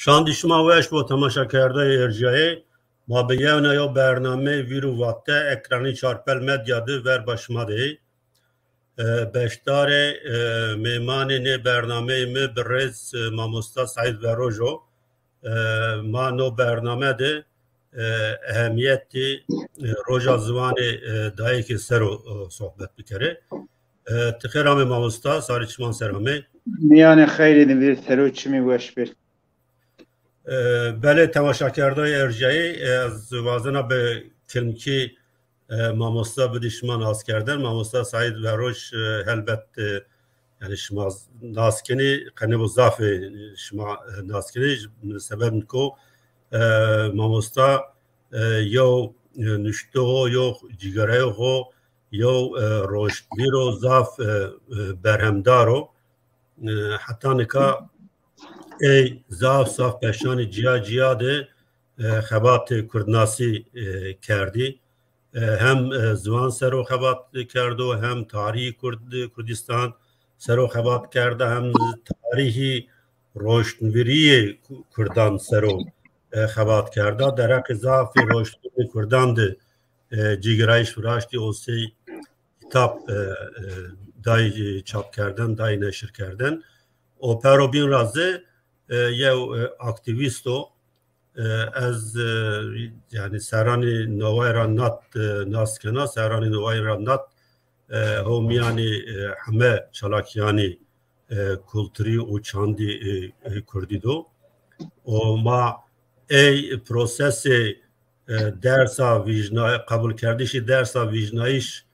شاندی شما وش با تماشا کرده ارجاعی ما به یه یا برنامه ویرو وقته اکرانی چارپل مدیا دو ور باشما ده بشتار میمان نه برنامه می برز ماموستا سعید و روژو ما نو برنامه ده اهمیتی روژا زوان دایی که سر صحبت بکره تخیرام ماموستا ساری چمان سرامه میان خیلی نویر سرو چی میگوش بیر بله تماشاگرای ارجایی از وازنا به کلمکی ماموستا بدیشما ناز کردن ماموستا سعید و روش هلبت یعنی شما ناز کنی قنه بزاف شما ناز کنی سبب نکو ماموستا یو نشتو یو جیگره هو یو روش بیرو زاف برهمدارو حتی نکا ای زاف صاف پشانی جیا ده خبات کردناسی کردی هم زوان سرو خبات کردو هم تاریخ کردستان سرو خبات کرده هم تاریخی روشنویری کردان سرو خبات کرده درک زافی روشنویری کردان ده جیگرایش فراشتی اوسی کتاب دای چاپ کردن دای نشر کردن و پروبین رازه یه اکتیویستو از یعنی سرانی نوای را ناس کنا سرانی نوای را نات هم یعنی همه چالاکیانی کلتوری و چاندی کردی دو و ما ای پروسس درسا ویژنای قبول کردیش درسا ویژنایش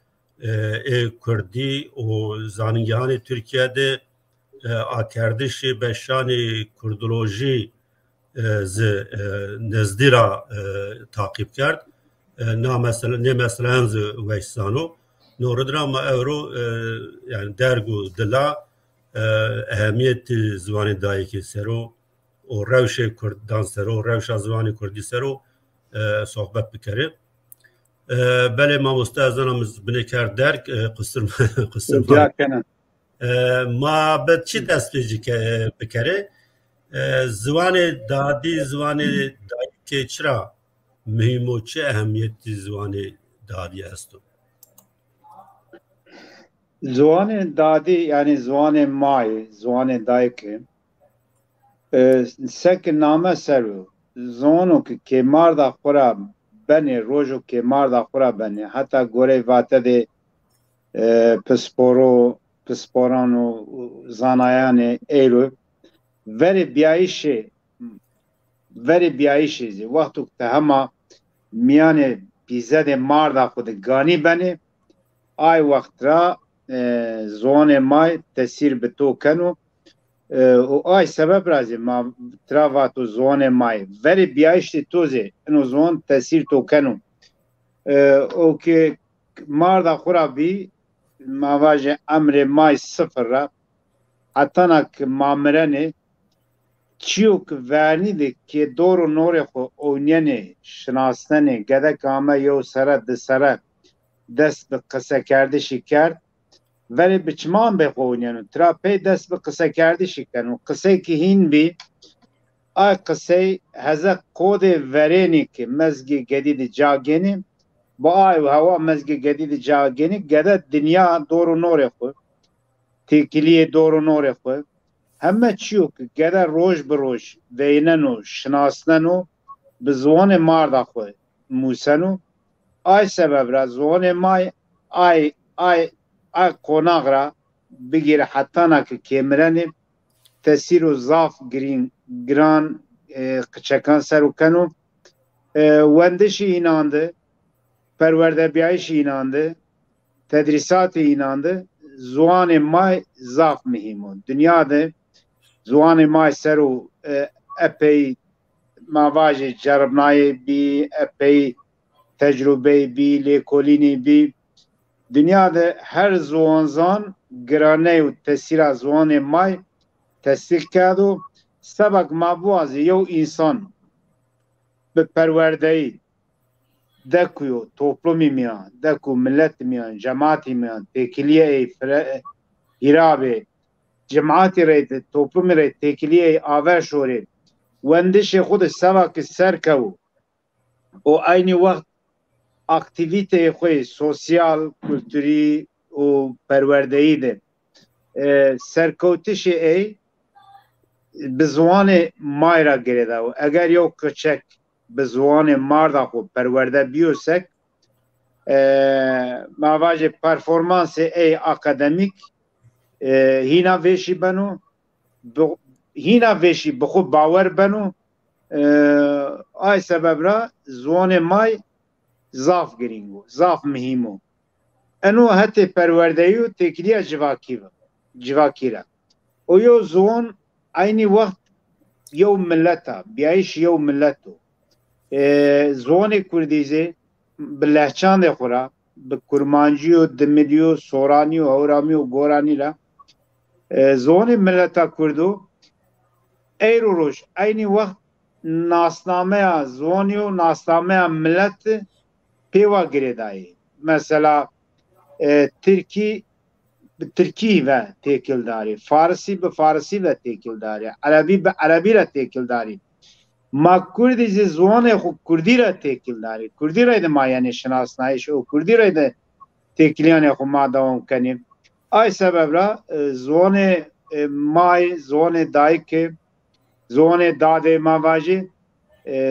کردی و زانینگهان ترکیه ده آکردش بشان کردولوژی ز نزدیرا تعقیب کرد نه مثلا ز ویسانو نوردرا ما اورو یعنی درگو دلا اهمیت زبان دایی که سرو و روش کردان سرو روش زبان کردی سرو صحبت بکره بله ما مستعزنم بنه کرد درک قصر ما به چی دست پیجی که بکره زبان دادی زبان دایی که چرا مهم و چه اهمیتی زبان دادی هستو زبان دادی یعنی زبان مای زبان دایی که سک نامه سرو زبانو که مرد خورا بنی روژو که مرد خورا بنی حتی گوره واته ده پسپوران و زانایان ایلو وری بیایشه وقتی که همه میان بیزد مرد خود گانی بنی آی وقت را زون مای تاثیر به تو کنو و آی سبب رازی ما تراواتو زون مای وری بیایشه توزه انو زون تاثیر تو کنو او که مرد خورا بی مواجه امر مای صفر را حتی نک مامرنه چیو که ورنی ده که دور و نور خو اونینه شناستنه گده کامه یو سره ده سره دست به قصه کرده شی کرد ولی بچمان به خونینو ترا پی دست به قصه کرده شی کرد و قصه که هین بی آی قصه هزه قود ورینی که مزگی گدید جاگینی با آی و هوا مزگی گدید جاگینی گده دنیا دور و نور خو تکلیه دور و نور خو همه چیو که گده روش به روش ویننو شناسننو به زوان مرد خو موسنو آی سبب را زوان مای آی قوناغ را بگیره حتی نا که کمرنه تاثیر و زاف گران قچکان سرو کنو وندشی اینانده پرورده بیایشی اینانده تدریسات اینانده زوان مای زاف مهمون دنیا ده زوان مای سرو اپی مواجه جربنای بی اپی تجربه بی لیکولینی بی دنیا ده هر زوانزان گرانه و تاثیر زوان مای تصدیق کرد و سبک مبوازی یو انسان به پروردهی دکو توپلومی میان دکو ملت میان جماعتی میان تکلیه ایرابه جماعتی رید توپلومی رید تکلیه آور شوری وندش خود سواک سرکو و aynı وقت aktivite خوی سوسیال کلتوری و پروردهی ده سرکوتش ای به زوان مایرا گرده و اگر یو کچک به زوان ماردا خو پرورده بیوسک مواجه پرفورمانس ای اکادمیک هینا ویشی بنو هینا ویشی بخو باور بنو آی سبب را زوان مای زاف گرینگو زاف مهمو انو حتی پروردهیو تکلیه جواکی را و یو زون aynı وقت یو ملتا بیایش یو ملتو زون کردیزه بلهچان ده خورا به کرمانجی و دمدی و سورانی و هورامی و گورانی را زون ملتا کردو ایرو روش aynı وقت ناسنامه زونی و ناسنامه ملت پیوا گریدایی مثلا ترکی و تکیلداری فارسی به فارسی و تکیلداری عربی به عربی را تکیلداری ما کردی زوان خو کردی را تکیلداری کردی را ده ما یعنی شناسنایش و کردی را ده تکیلیان خو ما دوام کنیم آی سبب را زوان مای زوان دایک زوان داده ما واجی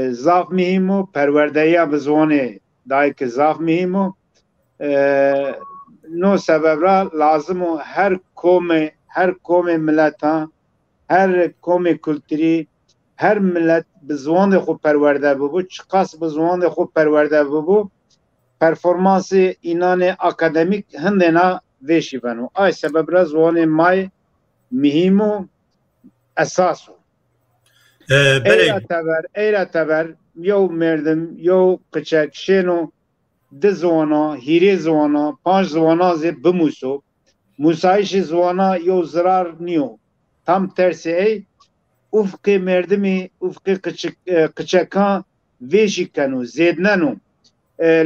زاف مهمو پروردهی به زوان دایک زاف مهمو نو سبب را لازم هر قوم ملت هر قوم کلتوری هر ملت به زوان خود پرورده ببو چقاس به زوان خود پرورده ببو پرفورمانس اینان اکادمیک هندنا ویشی بنو آی سبب را زوان مای مهمو اساسو ایرا تبر یو مردم یو قچک شنو ده زوانا هیره زوانا 5 زوانا زی بموسو موسایش زوانا یو زرار نیو tam tersi ey ufqi merdimi ufqi qıçakan veji kanu zednanu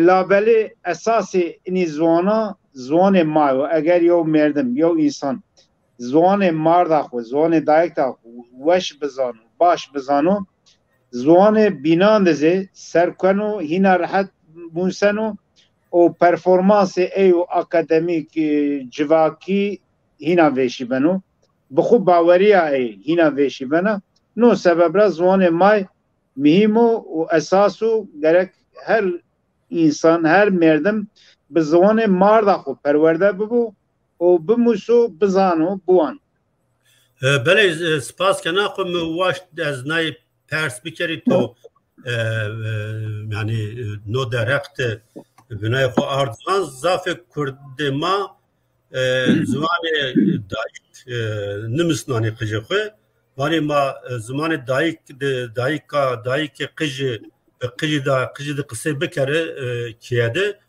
labeli esası ini zwana zwane mayo eğer yo merdim yo insan zwane marda xo zwane dayekta weş bizanu baş bizanu zwane binan deze serkanu hina rahat bunsanu o performansı ey o akademik civaki hina veşi benu بخو باوریا ای هینا ویشی بنا نو سبب را زوان مای مهمو و اساسو گرک هر انسان هر مردم به زوان ماردا خو پرورده ببو و بموسو بزانو بوان بله سپاس کنا خو واش از نای پرس بکری تو یعنی نو درخت بنای خو اردوان زاف کرد ما زمان دایک نمسنانی قجه خواه وانی ما زمان دایک قجه دا قصه بکره کیاده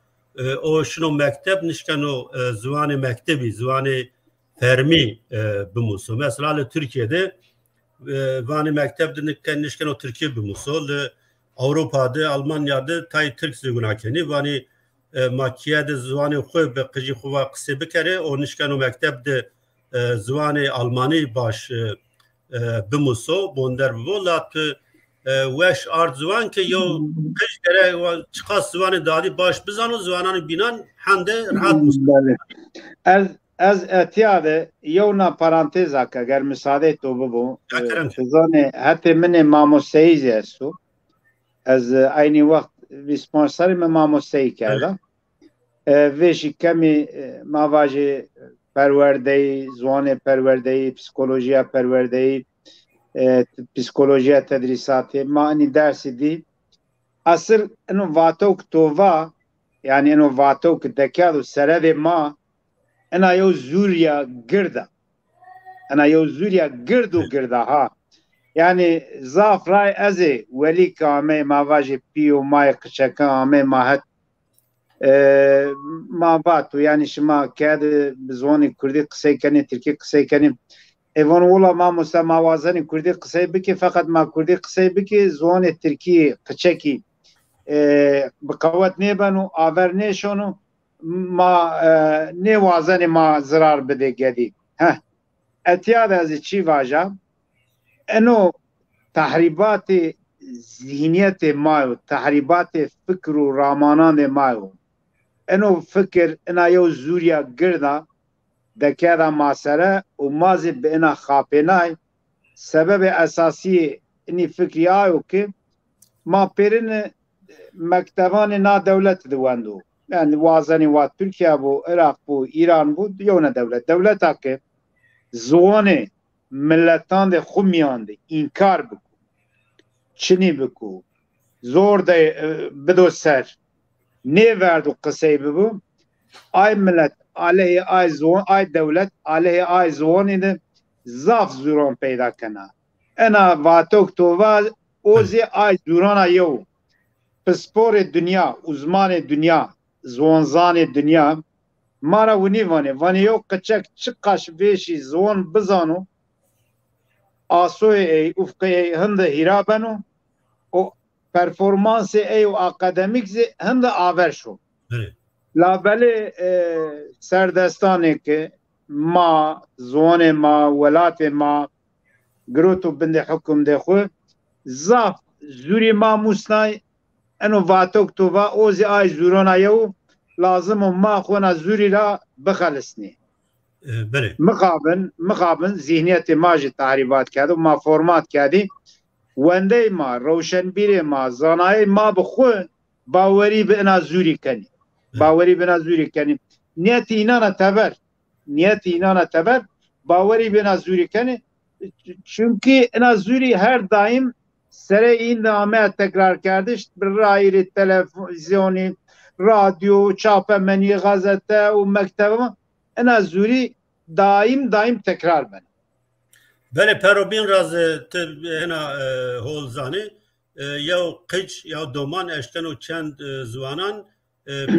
او شنو مکتب نشکنو زمان مکتبی زمان فرمی بموسو مثلا Türkiye'de vani mektep nişkeno Türkiye bumuso Avrupa'da Almanya'da tay Türk zügunakeni vani ماکیاد زبان خوب به قجی خواه قصه بکره و نشکنو مکتب ده زبان آلمانی باش بموسو بوندر بولات وش آرد زبان که یو قج گره و چقاس زبان دادی باش بزانو زبانان بینان هنده راحت موسو از اتیاده یو نا پارانتیزا که اگر مساعده تو ببو بزانه حتی من ماموسیزی هستو از اینی وقت اسپانسر من ماموسایی کردم ویشی کمی مواجه پروردهی زوان پروردهی پسیکولوژیا پروردهی پسیکولوژیا تدریساتی ما اینی درسی دی اصل اینو واتوک تووا یعنی اینو واتوک دکیادو سرد ما اینا یو زوریا گرده اینا یو زوریا گردو گرده ها yani zaf ray ezi veli kame mavaji piyo may kçakame mahat mavatu yani şima kade bizoni kurdi kısaykani Türkiye kısaykani evon ola ma musa mavazani kurdi kısay biki fakat ma kurdi kısay biki zoni Türkiye kçaki bakavat ne banu aver ne şonu ma ne vazani ma zarar bede gedi ha etiyad az çi vaja انو تحریبات ذهنیت مایو تحریبات فکر و رامانان مایو انو فکر انا یو زوریا گردا دکادا ماسره و مازی به انا خاپنای سبب اساسی اینی فکری آیو که ما پیرن مکتبان نا دولت دواندو yani wazani wa Türkiye bu, Irak bu, İran bu, yona devlet. Devlet hakkı zone milletan de xumiyan de inkar biku. Çini biku. Zor da bido ser. Ne verdu kısayı bu? Ay millet aleyhi ay zon, ay devlet aleyhi ay zoni de zaf zuron peyda kana. Ena vatok tova ozi ay zurana yow. Paspor dünya, uzman dünya, zonzan dünya mara wini vane yok kaçak çıkaş beşi zon bizano asoy ufkay hında hirabano o performansı o akademik ze hında averşo la bale serdestane ke ma zone ma velate ma groto binde hüküm de xu zaf zuri ma musnay انو واتوک تو و اوزی آی زورنا یو لازم ما خونا زوری را بخلصنی بله مقابن ذهنیت ماجی تحریبات کرده و ما فرمات کردی ونده ما روشنبیر ما زانای ما بخو باوری به انا زوری کنی باوری به انا زوری کنی نیتی اینانا تبر باوری به انا زوری کنی چونکی انا زوری هر دایم سر این نامه تکرار کردش برای تلویزیونی رادیو چاپمنی گازete و مکتب انا زوری daim tekrar ben. Bele perobin raz hena holzani ya qıç ya doman eşten o çend zvanan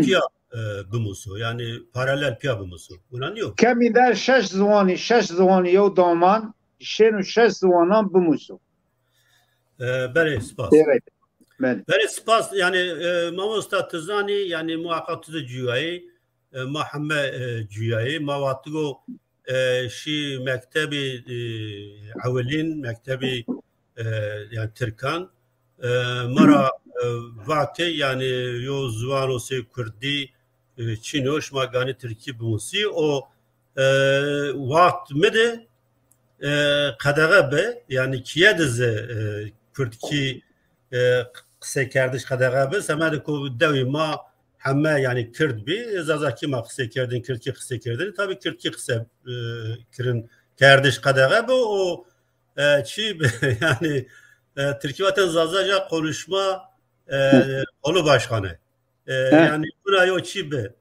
piya bumusu yani paralel piya bumusu. Ulan yok. Kemi der şeş zvani ya doman şenu şeş zvanan bumusu. بله سپاس. Evet. بله سپاس yani ما استاد yani muhakkak cüyayı ما همه cüyayı ما واتگو شی مکتبی اولین مکتبی yani Türkan مرا وقتی yani یو زوانو سی کردی چینوش ما گانی ترکی بموسی o وقت مده قدغه به yani kiye dize Kürtki kısa kardeş kadar abi semade ko devi ma hemme yani Kürt bir zazaki ma kısa kerdin Kürtki kısa kerdin tabii Kürtki kısa kirin kardeş kadar abi o çi yani Türkiye vatan zazaca konuşma kolu başkanı yani buna yo çi be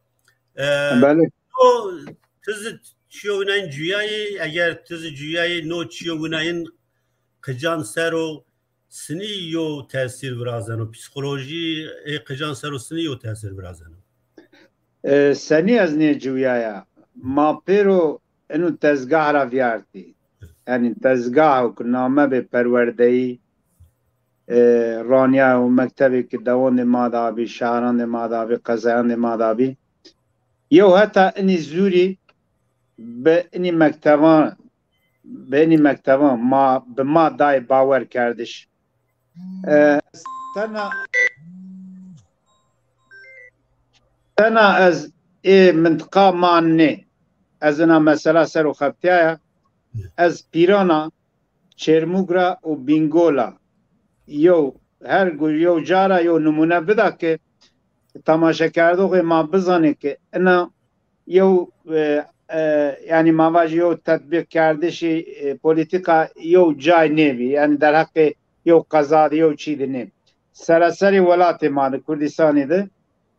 o tızı çiyovunan cüyayı eğer tızı cüyayı no çiyovunan kıcan sero sniyo tesir birazeno psikoloji kıcan sero sniyo tesir birazeno seni az ne cüyaya ma pero enu tezgah ra viyarti yani tezgah ku name be perwerdeyi raniya u mektebi ki davon madabi şahran madabi qazayan madabi yo hatta eni zuri به اینی مکتبان ما به ما دای باور کردش تنا از ای منطقه ما نه از انا مثلا سر و خبتیه از پیرانا چرموگرا و بینگولا هر یو جارا یو نمونه بده که تماشا کرده ما بزنه که انا yani mavaji yo tatbik kardişi politika yo cay nevi yani der hakkı yo kazadi yo çiğdi ne sarasari velatı madı Kurdistan'ıydı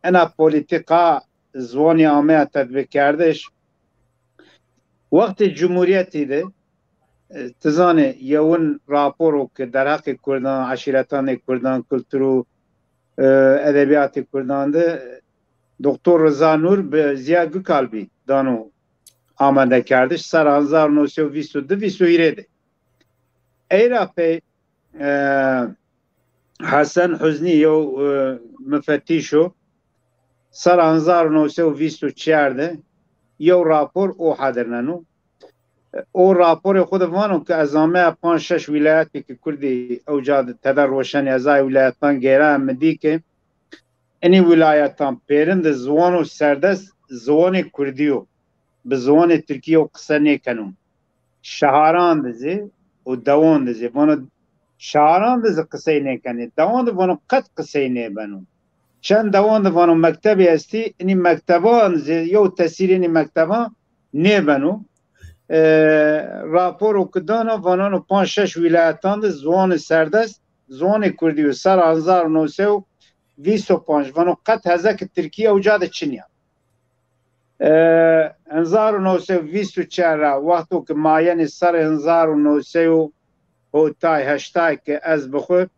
ena politika zvani amaya tatbik kardiş vakti cumhuriyetiydi tızane yavun raporu ki der hakkı Kurdan aşiretan Kurdan kültürü edebiyatı Kurdan'dı Doktor Rıza Nur be Ziya Gökalbi danu amade kardeş saranzar nosyo visu iredi. Eyrape Hasan Huzni yo müfettişo saranzar nosyo visu çerde yo rapor o hadirnanu او راپور خود وانو که ازامه 5-6 ولایتی که کردی اوجاد تدر روشن ازای ولایتان گیره مدی که اینی ولایتان پیرند زوان و سردست زوان کردیو به زوان ترکیه و قصه نیکنون شهران دزی و دوان دزی وانو شهران دزی قصه نیکنی دوان وانو قد قصه نیبنون چند دوان وانو مکتبی هستی اینی مکتبان دزی یو تاثیر اینی مکتبان نیبنو راپور و کدانا وانانو 5-6 ولایتان ده زوان سردست زوان کردی و سر 1925 وانو قد هزه که ترکیه و جاده چینیا 1924 وقتو که ماین سر 1908 که از بخور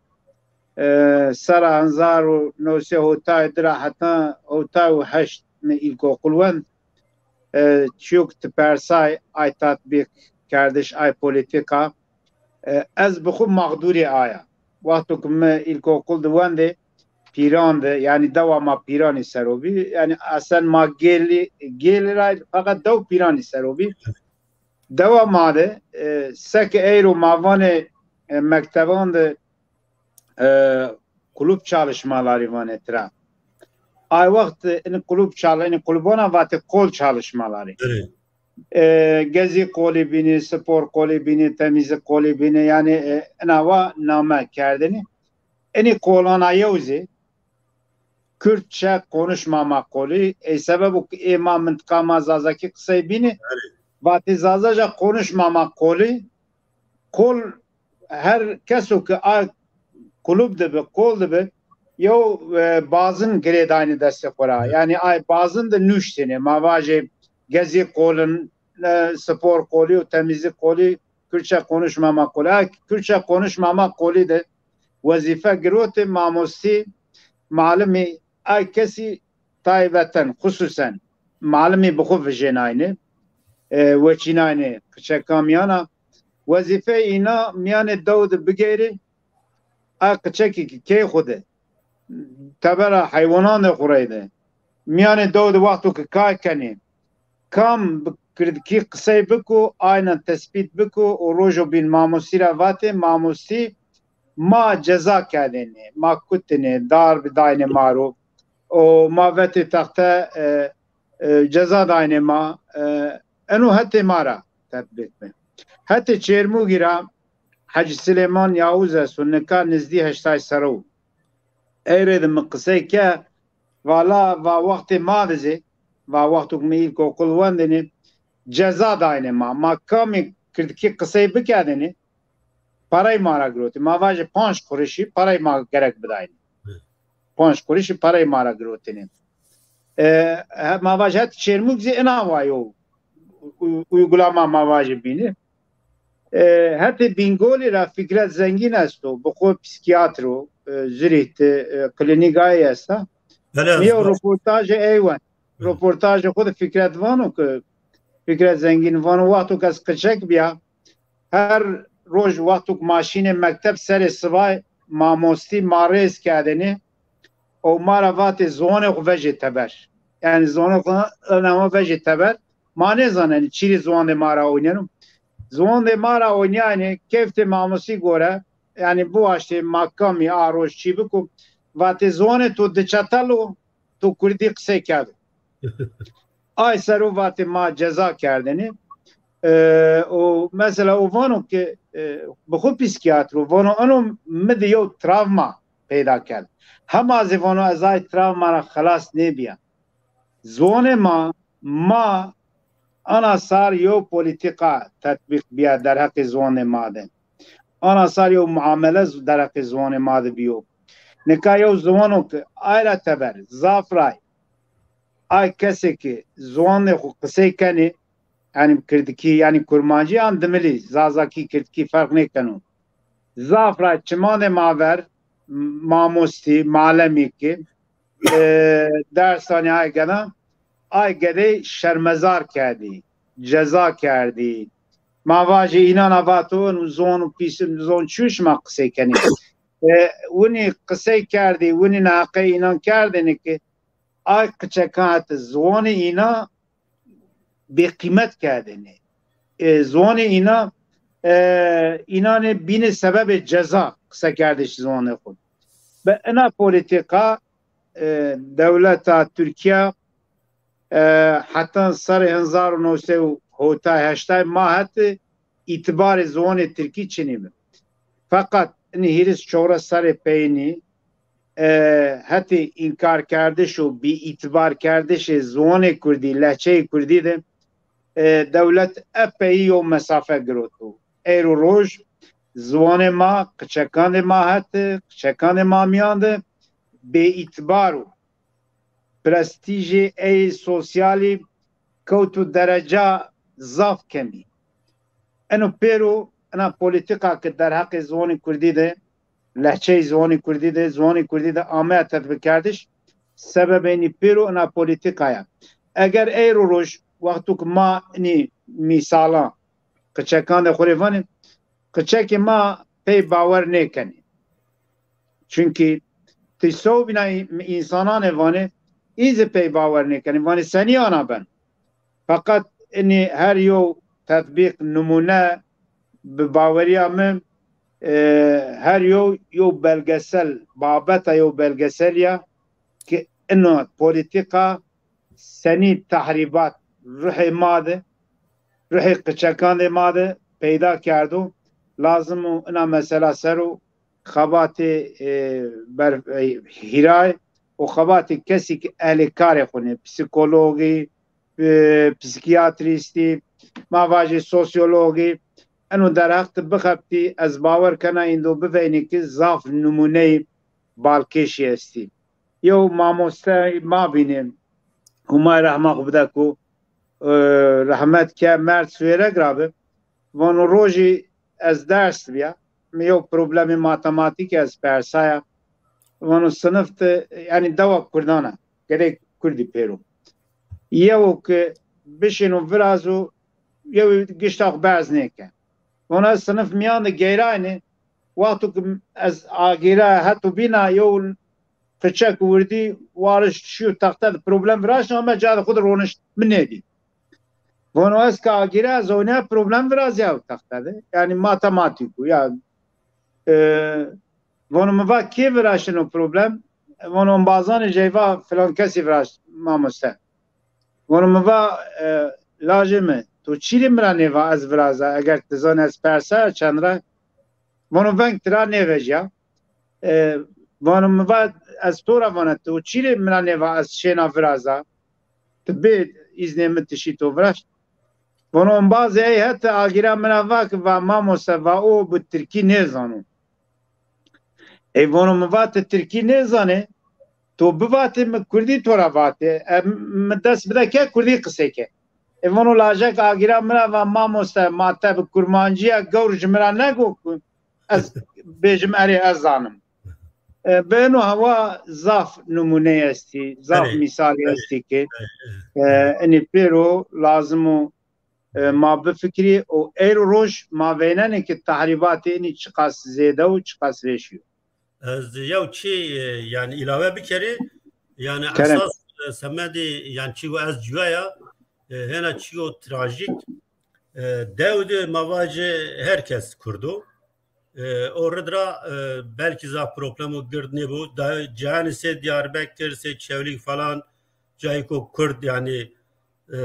سر 1908 در حتی 8 ایلکو قلوند چیوک تپرسای ای تطبیق کردش ای پولیتیکا از بخو مقدوری آیا وقتو که من ایلکو قل دوانده پیران ده یعنی دو ما پیرانی سروبی یعنی اصلا ما گیلی رای فقط دو پیرانی سروبی دو ما ده سک ایرو ماوان مکتبان ده کلوب çalışmaları vane tra ay vakt in kulübana vate kol çalışmaları. Gezi kolibini, spor kolibini, temizlik kolibini yani nava nama kerdini. Eni kolana yevzi Kürtçe konuşmama koli sebebu ki ima mıntıkama zazaki kısay bini vate zazaca konuşmama koli kol her kesu ki ay kulüp de be kol de be yo bazın gredani destek var yani ay bazın da nüştene mavaje gezi kolun spor kolu temizlik kolu Kürtçe konuşmama kolu Kürtçe konuşmama kolu de vazife girote mamusti malumi ay kesi taybeten hususen malumi bukuf jenayne ve çinayne Kürtçe kamyana vazife ina miyane davud bigeri ay kıçaki ki xude تبرا حیوانان خوریده میان دو وقتو که کار کنی کام کردکی قصه بکو آینا تثبیت بکو و روژو بین ماموسی را واته ماموسی ما جزا کردنه ما کتنه دار بداینه مارو و ما وقت تخته جزا داینه ما انو حتی مارا تطبیق بین حتی چرمو گیرا حج سلیمان یاوزه سنکا نزدی 8 سرو ایره مقصه که والا و وقت مادزه و وقت میل کو قلوندنی جزا داینه ما کامی کردکی قصه بکردنی پرای مارا گروتی ما واجه 5 قرشی پرای ما گرک بداینی 5 قرشی پرای مارا گروتینی ما واجه هت چرموگزی انا وایو uygulama ما واجه بینه هت بینگولی را فکرت زنگین است و بخو پسیکیاترو زریت کلینیکایی است میو رپورتاج ایوان رپورتاج خود فکرت وانو که فکرت زنگین وانو وقتو که از قچک بیا هر روز وقتو که ماشین مکتب سر سوای ماموستی ماریز کردنی او مارا وقت زونه خو وجه تبر yani زونه خو نما وجه تبر ما نزانن چیری زونه مارا oynanım زونه مارا oynayani kefte mamusi gore yani bu işte makami aroş çibiku vate zone to de çatalu to kurdi kısa kağıdı. Ay saru vate ma ceza kerdeni. O mesela o vano ki bu psikiyatro vano onu mediyo travma peyda kerd. Hem az vano azay travma ra khalas ne biya. Zone ma ana sar yo politika tatbik biya در حق zone maden. آن ساریو معامله در حق زوان ماده بیو نکایو زوانو که آیرا تبر زافرای آی کسی که زوان خو قصه کنی یعنی کردکی یعنی کرمانجی هم دملی زازاکی کردکی فرق نکنو زافرای چمان ماور ماموستی معلمی که درسانی آی گنا آی گده شرمزار کردی جزا کردی مواجه اینا نباتون زون و پیسم زون چوش ما قصه کنی ونی قصه کردی ونی ناقه اینا کردنی که آی قچکات زون اینا بی قیمت کردنی زوان اینا اینان بین سبب جزا قصه کردش زوان خود به انا پولیتیکا دولت ترکیه حتی سر 1900 و هوتا 8 ماه اعتبار زوان ترکی چنیم فقط این هیرس چورا سر پینی حتی انکار کردش و بی اعتبار کردش زوان کردی لهچه کردی ده دولت اپی و مسافه گروتو ایرو روش زوان ما قچکان ما هست قچکان ما میانده بی اعتبارو پرستیج ای سوسیالی کوتو درجه ضعف کمی انو پیرو انا پولیتیکا که در حق زوان کردی ده لهچه زوان کردی ده آمه تطبیق کردش سبب اینی پیرو انا پولیتیکایا اگر ایرو روش وقتو که ما اینی مثالا قچکان ده خوریوانیم قچک ما پی باور نکنی چونکی تیسو بینا انسانان وانه ایز پی باور نکنی وانه سنی آنا بن فقط اینی هر یو تطبیق نمونه به باوری همه هر یو بلگسل بابتا یو بلگسل یا که اینو پولیتیکا سنی تحریبات روح ماده روح قچکان ماده پیدا کردو لازم اینا مثلا سرو خبات بر هیرای و خبات کسی که اهل کار خونه پسیکولوژی پسیکیاتریستی مواجه سوسیولوژی انو در حق بخبتی از باور کنه این دو ببینی که ضعف نمونه بالکشی استی یو ماموسته ما بینیم همه رحمه بده که رحمت که مرد سویره گرابه وانو روژی از درس بیا یو پروبلم ماتماتیک از پرسایا وانو صنفت یعنی دوا کردانه گره کردی پیرو یو که بشینو فرازو یو گشتاق برز نیکن وانو از صنف میان گیرانه وقتو که از آگیره حتو بینا یو قچک وردی وارش شیو تخته پروبلم فراش نامه جاد خود رونش من نیدی وانو از که آگیره از اونه پروبلم فراز یاو تخته ده یعنی ماتماتیکو یا وانو مفا کی فراشنو پروبلم وانو بازان جیوا فلان کسی فراش مامسته وانو مفا لازمه تو چیلی مرا نیوا از فرازه اگر تزان از پرسه چند را وانو ونگ ترا نیوژیا وانو مفا از تو را وانه تو چیلی مرا نیوا از شینا فرازه تبید ایزنیمت تشی تو فراش وانو بعضی ای حتی آگیره منواک و ماموسه و او به ترکی نیزانو ای وانو موات ترکی نیزانه تو بواته کردی تو را واته دست بده که کردی قصه که ای وانو لاجک آگیره منو و ماموسه ماتب کرمانجیه گورج مرا نگو از بیجم اری از زانم بینو هوا ضعف نمونه استی ضعف مثالی استی که اینی پیرو لازمو ما بفکری و ایرو روش ما بیننه که تحریبات اینی چقاس زیده و چقاس ریشیو از یو چی یعنی علاوه بکری یعنی اساس سمدی یعنی چیو از جوایا هنا چیو تراژیک داود مواجه herkes kurdu orada belki za problemi girdne bu cihani se Diyarbakır se Çevlik falan cayko Kurd yani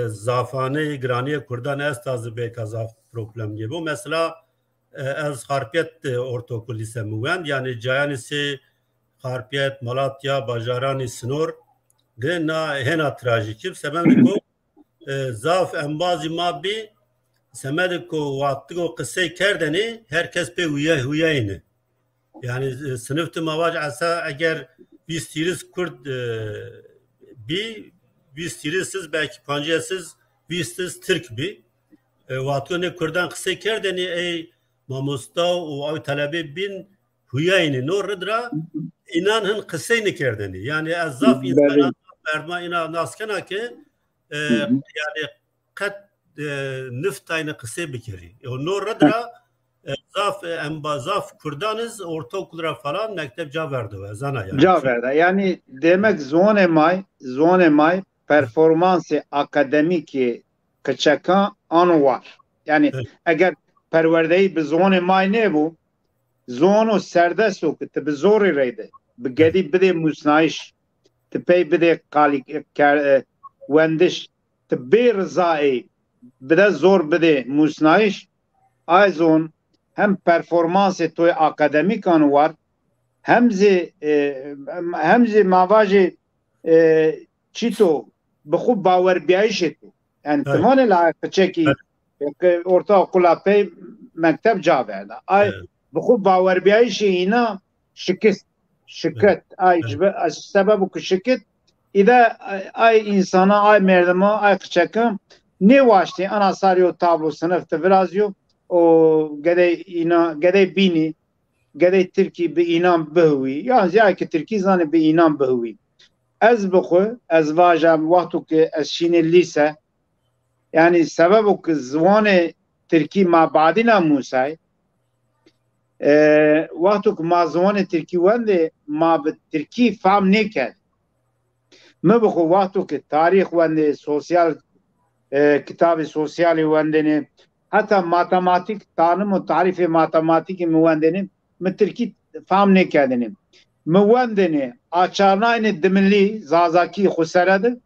zafane graniye Kurdan ez tazı be kaza problem gibi bu mesela az Harpiyet ortaokul lise muven yani cihani se Harpiyet Malatya Bajarani Sinor gena hena trajik sebebi ko zaf enbazi mabbi semedik ko vakti ko kısse kerdeni herkes pe huyayını yani sınıftı mavac asa eğer biz tiriz Kurd bir biz tirisiz belki pancasız biz Türk bir vakti ne Kurdan kısse kerdeni ey mamusta o ay talebi bin huyayını norradra inanın kısse kerdeni yani azaf insanlar berma inan naskana ki yani kat neft aynı kısa bir kere. O norradra zaf Kurdanız ortaokullara falan mektep verdi ve zana yani. Verdi. Yani demek zonemay performansı akademik kaçakan anı var. yani eğer perverdeyi bi zonê may nebû zon û serdest û tu bi zorê reyde bi gedî bidê musnayiş tu pey bidê qalî wendiş tu bê rizayê bide zor bidê musnayiş ay zon hem performansê toy akademîkan war hem zê mavajê çîto bi xwe bawerbiyayîşê to yani timanê la keçekî ortaokula pey mekteb caverda ay bi xwe bawerbiyayîşê îna şikit ay ji sebebû ku şikit îde ay insana ay merdima ay keçekim nê waştê ana sariyo tablo sınıf te virazyo o gedê bînî gedê Tirkî bi înan bihûî ya ziyayekî Tirkî zanê bi înan bihûî ez bi xwe ez vaja wextû ku ez çînê lîse yani sebebû ku ziwanê Tirkî ma badîna Musay wextû ku ma ziwanê Tirkî wendê ma bi Tirkî fehm nêkerd me bi xwe wextû ku tarîx wendê sosyal kitabê sosyalê wendê heta matematik tanım û tarîfê matematîkê min wendê min Tirkî fehm nêkerdinê min wendê açarnayê dimilî zazakî xusere de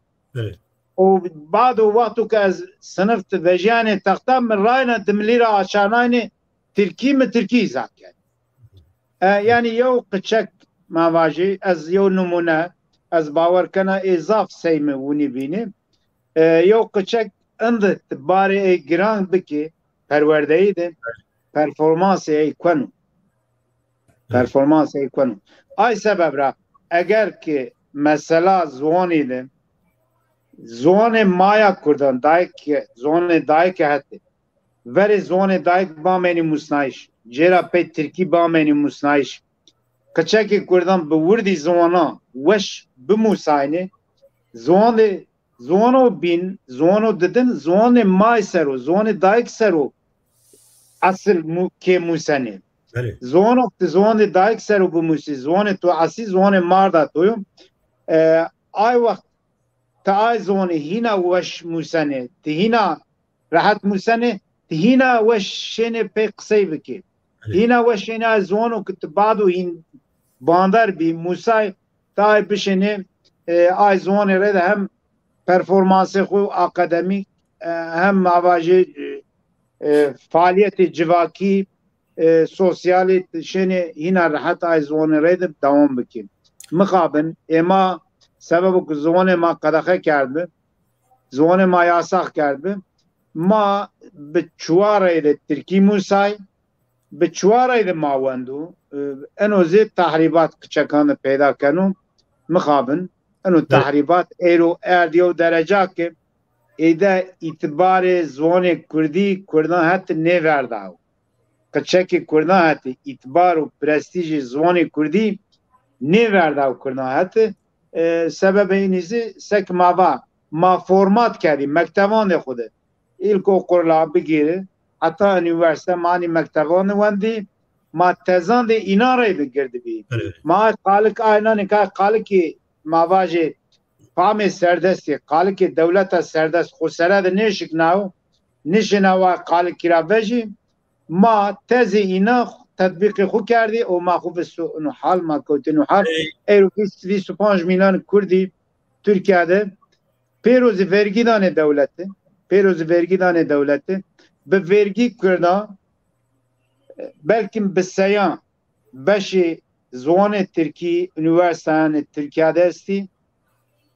û bad û wextû ku ez sınıf di vejiyanê texta min rayine dimilî ra açarnayê Tirkî min Tirkî izah kerd yani yew qıçek mavajî ez yew numune ez bawer kena êzaf sey min wînî bînî yew qıçek indi barê giran bikê perwerdeyî de performansê xwe performansê xwe ay sebeb ra eger ki mesela ziwanê de ziwanê maya Kurdan ziwanê dayîkê hete verê ziwanê dayîk bamênî musnayiş cêra pey Tirkî bamênî musnayiş keçekê Kurdan bi wirdî ziwana weş bimusayîne ziwano bîn ziwano didin ziwanê may ser û ziwanê dayîk ser û asıl kê musenê ziwano tu ziwanê dayîk ser û bimusî ziwanê tu asî ziwanê mar da toyum ay wext te ay ziwanê hîna weş musenê tu hîna rehet musenê tu hîna weş şênê pê qisey bikê hîna weş şênê ziwano ku tu bad û hîn bandar bî musay te ay bişênê ay ziwanê re de hem performansê xwe akademîk hem mavajê faaliyetê civakî sosyalê şênê hîna rehet ay ziwanê re de dewam bike mixabin êma sebebû ku ziwanê ma qedexe kerdi ziwanê ma yasax kerdi ma bi çiwarê de Tirkî musay bi çiwarê de ma wendû eno zê tehrîbat kiçekan de peyda kenû mixabin eno tehrîbat êro erdiyo derecakê êde îtibarê ziwanê Kurdî Kurdan het nêverda keçekê Kurdan hete îtibar û prestîjê ziwanê Kurdî nêverda Kurdan hete sebebê nîzî sek mava ma format kerî mektevan de xwe de îlkokurla bigêre heta üniversite manî mektevan wendî ma tezan de îna re bigirdibî ma qalik aynanê ka qalikê mavajê famê serdestê qalikê dewleta serdest xusere de nêşiknaw nişinawa qalikîra vejî ma tezê îna tetbîqê xwe kerdî û ma xwe bi hal ma kewtî hal êro 25 milyon Kurdî Tirkiyede pêrozî vergî danê dewletê pêrozî vergî danê dewletê bi vergî Kurdan belkim bi seyan beşê ziwanê Tirkî üniversiteyanê Tirkiyede estî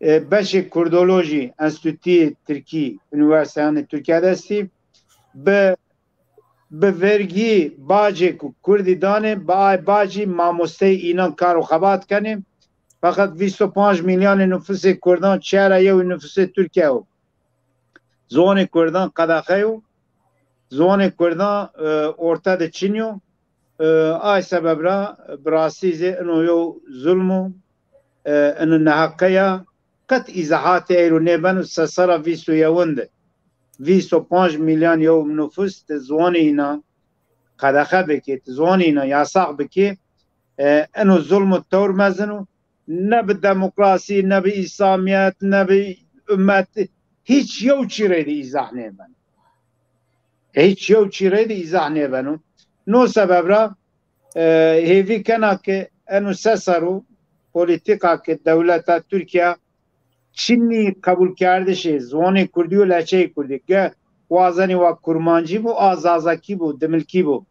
beşê Kurdolojî Enstitûyê Tirkî üniversiteyanê Tirkiyede estî bi vergî bacê ku Kurdî danê bi ay bacî mamosteyê înan kar û xebat kenê fakat 25 milyonê nüfusê Kurdan çêra yew nüfusê Tirkiye û ziwanê Kurdan qedexe û ziwanê Kurdan orta de Çînyo ay sebeb ra bi rastî zê ino yew zulm û ino neheqeya qet îzahatê êro nêben û sesera vîstûyewin de 25 milyon yew nüfus di ziwanê îna qedexe bike di ziwanê îna yasax bike ino zulm û tewr mezin û ne bi demokrasî ne bi İslamiyet ne bi ümmet hiç yew çîrê de îzah nêben هیچ یو چیره دی ایزاح نیبنو نو سبب را هیوی کنا که انو سسرو پولیتیکا که دولتا ترکیه چینی قبول کرده شه زوان کردی و لچه کردی که وازنی و کرمانجی بو آزازکی بو دملکی بو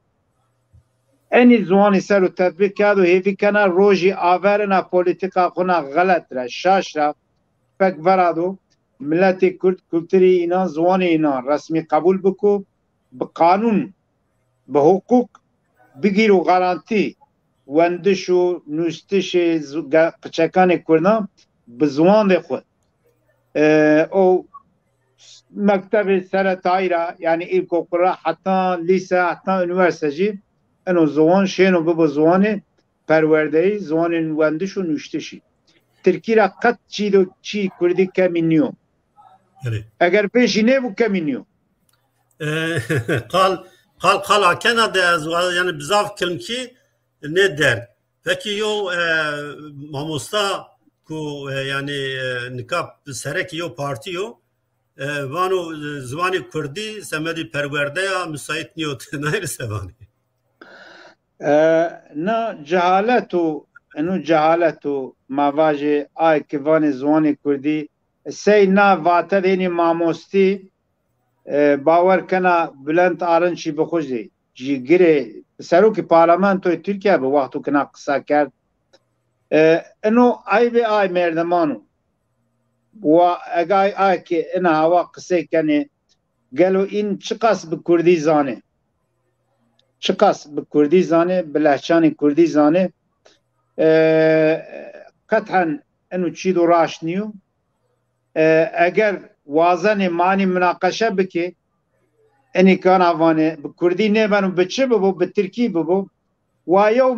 اینی زوانی سر و تطبیق کرد و هیوی کنا روژی آورنا پولیتیکا خونا غلط را شاش را فک ورادو ملت کرد کلتری اینا زوان اینا رسمی قبول بکو به قانون به حقوق بگیر و غرانتی وندش و نوستش قچکان کردن به زوان ده خود او مکتب سرطایی را یعنی ایلکوکرا حتی لیسه حتی انوورسیجی انو زوان شینو ببو زوان پروردهی زوان وندش و نوستشی ترکی را قد چی کردی کمی نیو اگر پیشی نبو کمی نیو قال hakkına da yani bizav ki ne der? Peki yo mamosta ku yani nikap serek yo parti yo vano zvani Kurdi semedi perverde ya müsait niyot nayr sevani. Na cehaletu enu cehaletu mavaje ay kivani zvani Kurdi sey na vata deni mamosti باور کنا بلند آرن چی بخوشی جیگره سروک پارلمانتوی ترکیه به وقتو کنا قصه کرد انو ای به ای مردمانو و اگای ای که انا هوا قصه کنه گلو این چقاس به کردی زانه چقاس به کردی زانه بلحچان کردی زانه قطعا انو چی دو راش نیو اگر وازن مانی مناقشه بکی اینی کان آوانه بکردی نبانو بچه ببو بترکی ببو وایو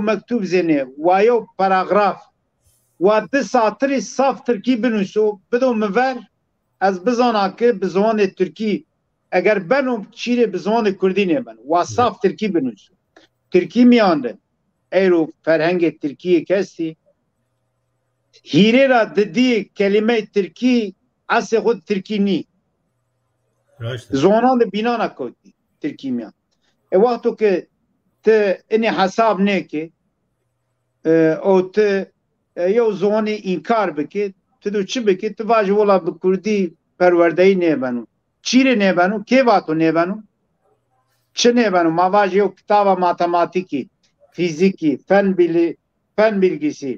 مکتوب زنه وایو پاراگراف و ده ساتری صاف ترکی بنویسو بدو مور از بزانا که بزوان ترکی اگر بنو چیره بزوان کردی نبانو و صاف ترکی بنویسو ترکی میانده ایرو فرهنگ ترکی کستی هیره را ددی کلمه ترکی اصل خود ترکی نی زونان ده بینا نکودی ترکی میان وقتو که ته اینی حساب نه که او ته یو زونی انکار بکی ته دو چی بکی ته واجه ولا بکردی پروردهی نبانو چیره نبانو که واتو نبانو چه نبانو ما واجه یو کتاب ماتماتیکی فیزیکی فن bilgisi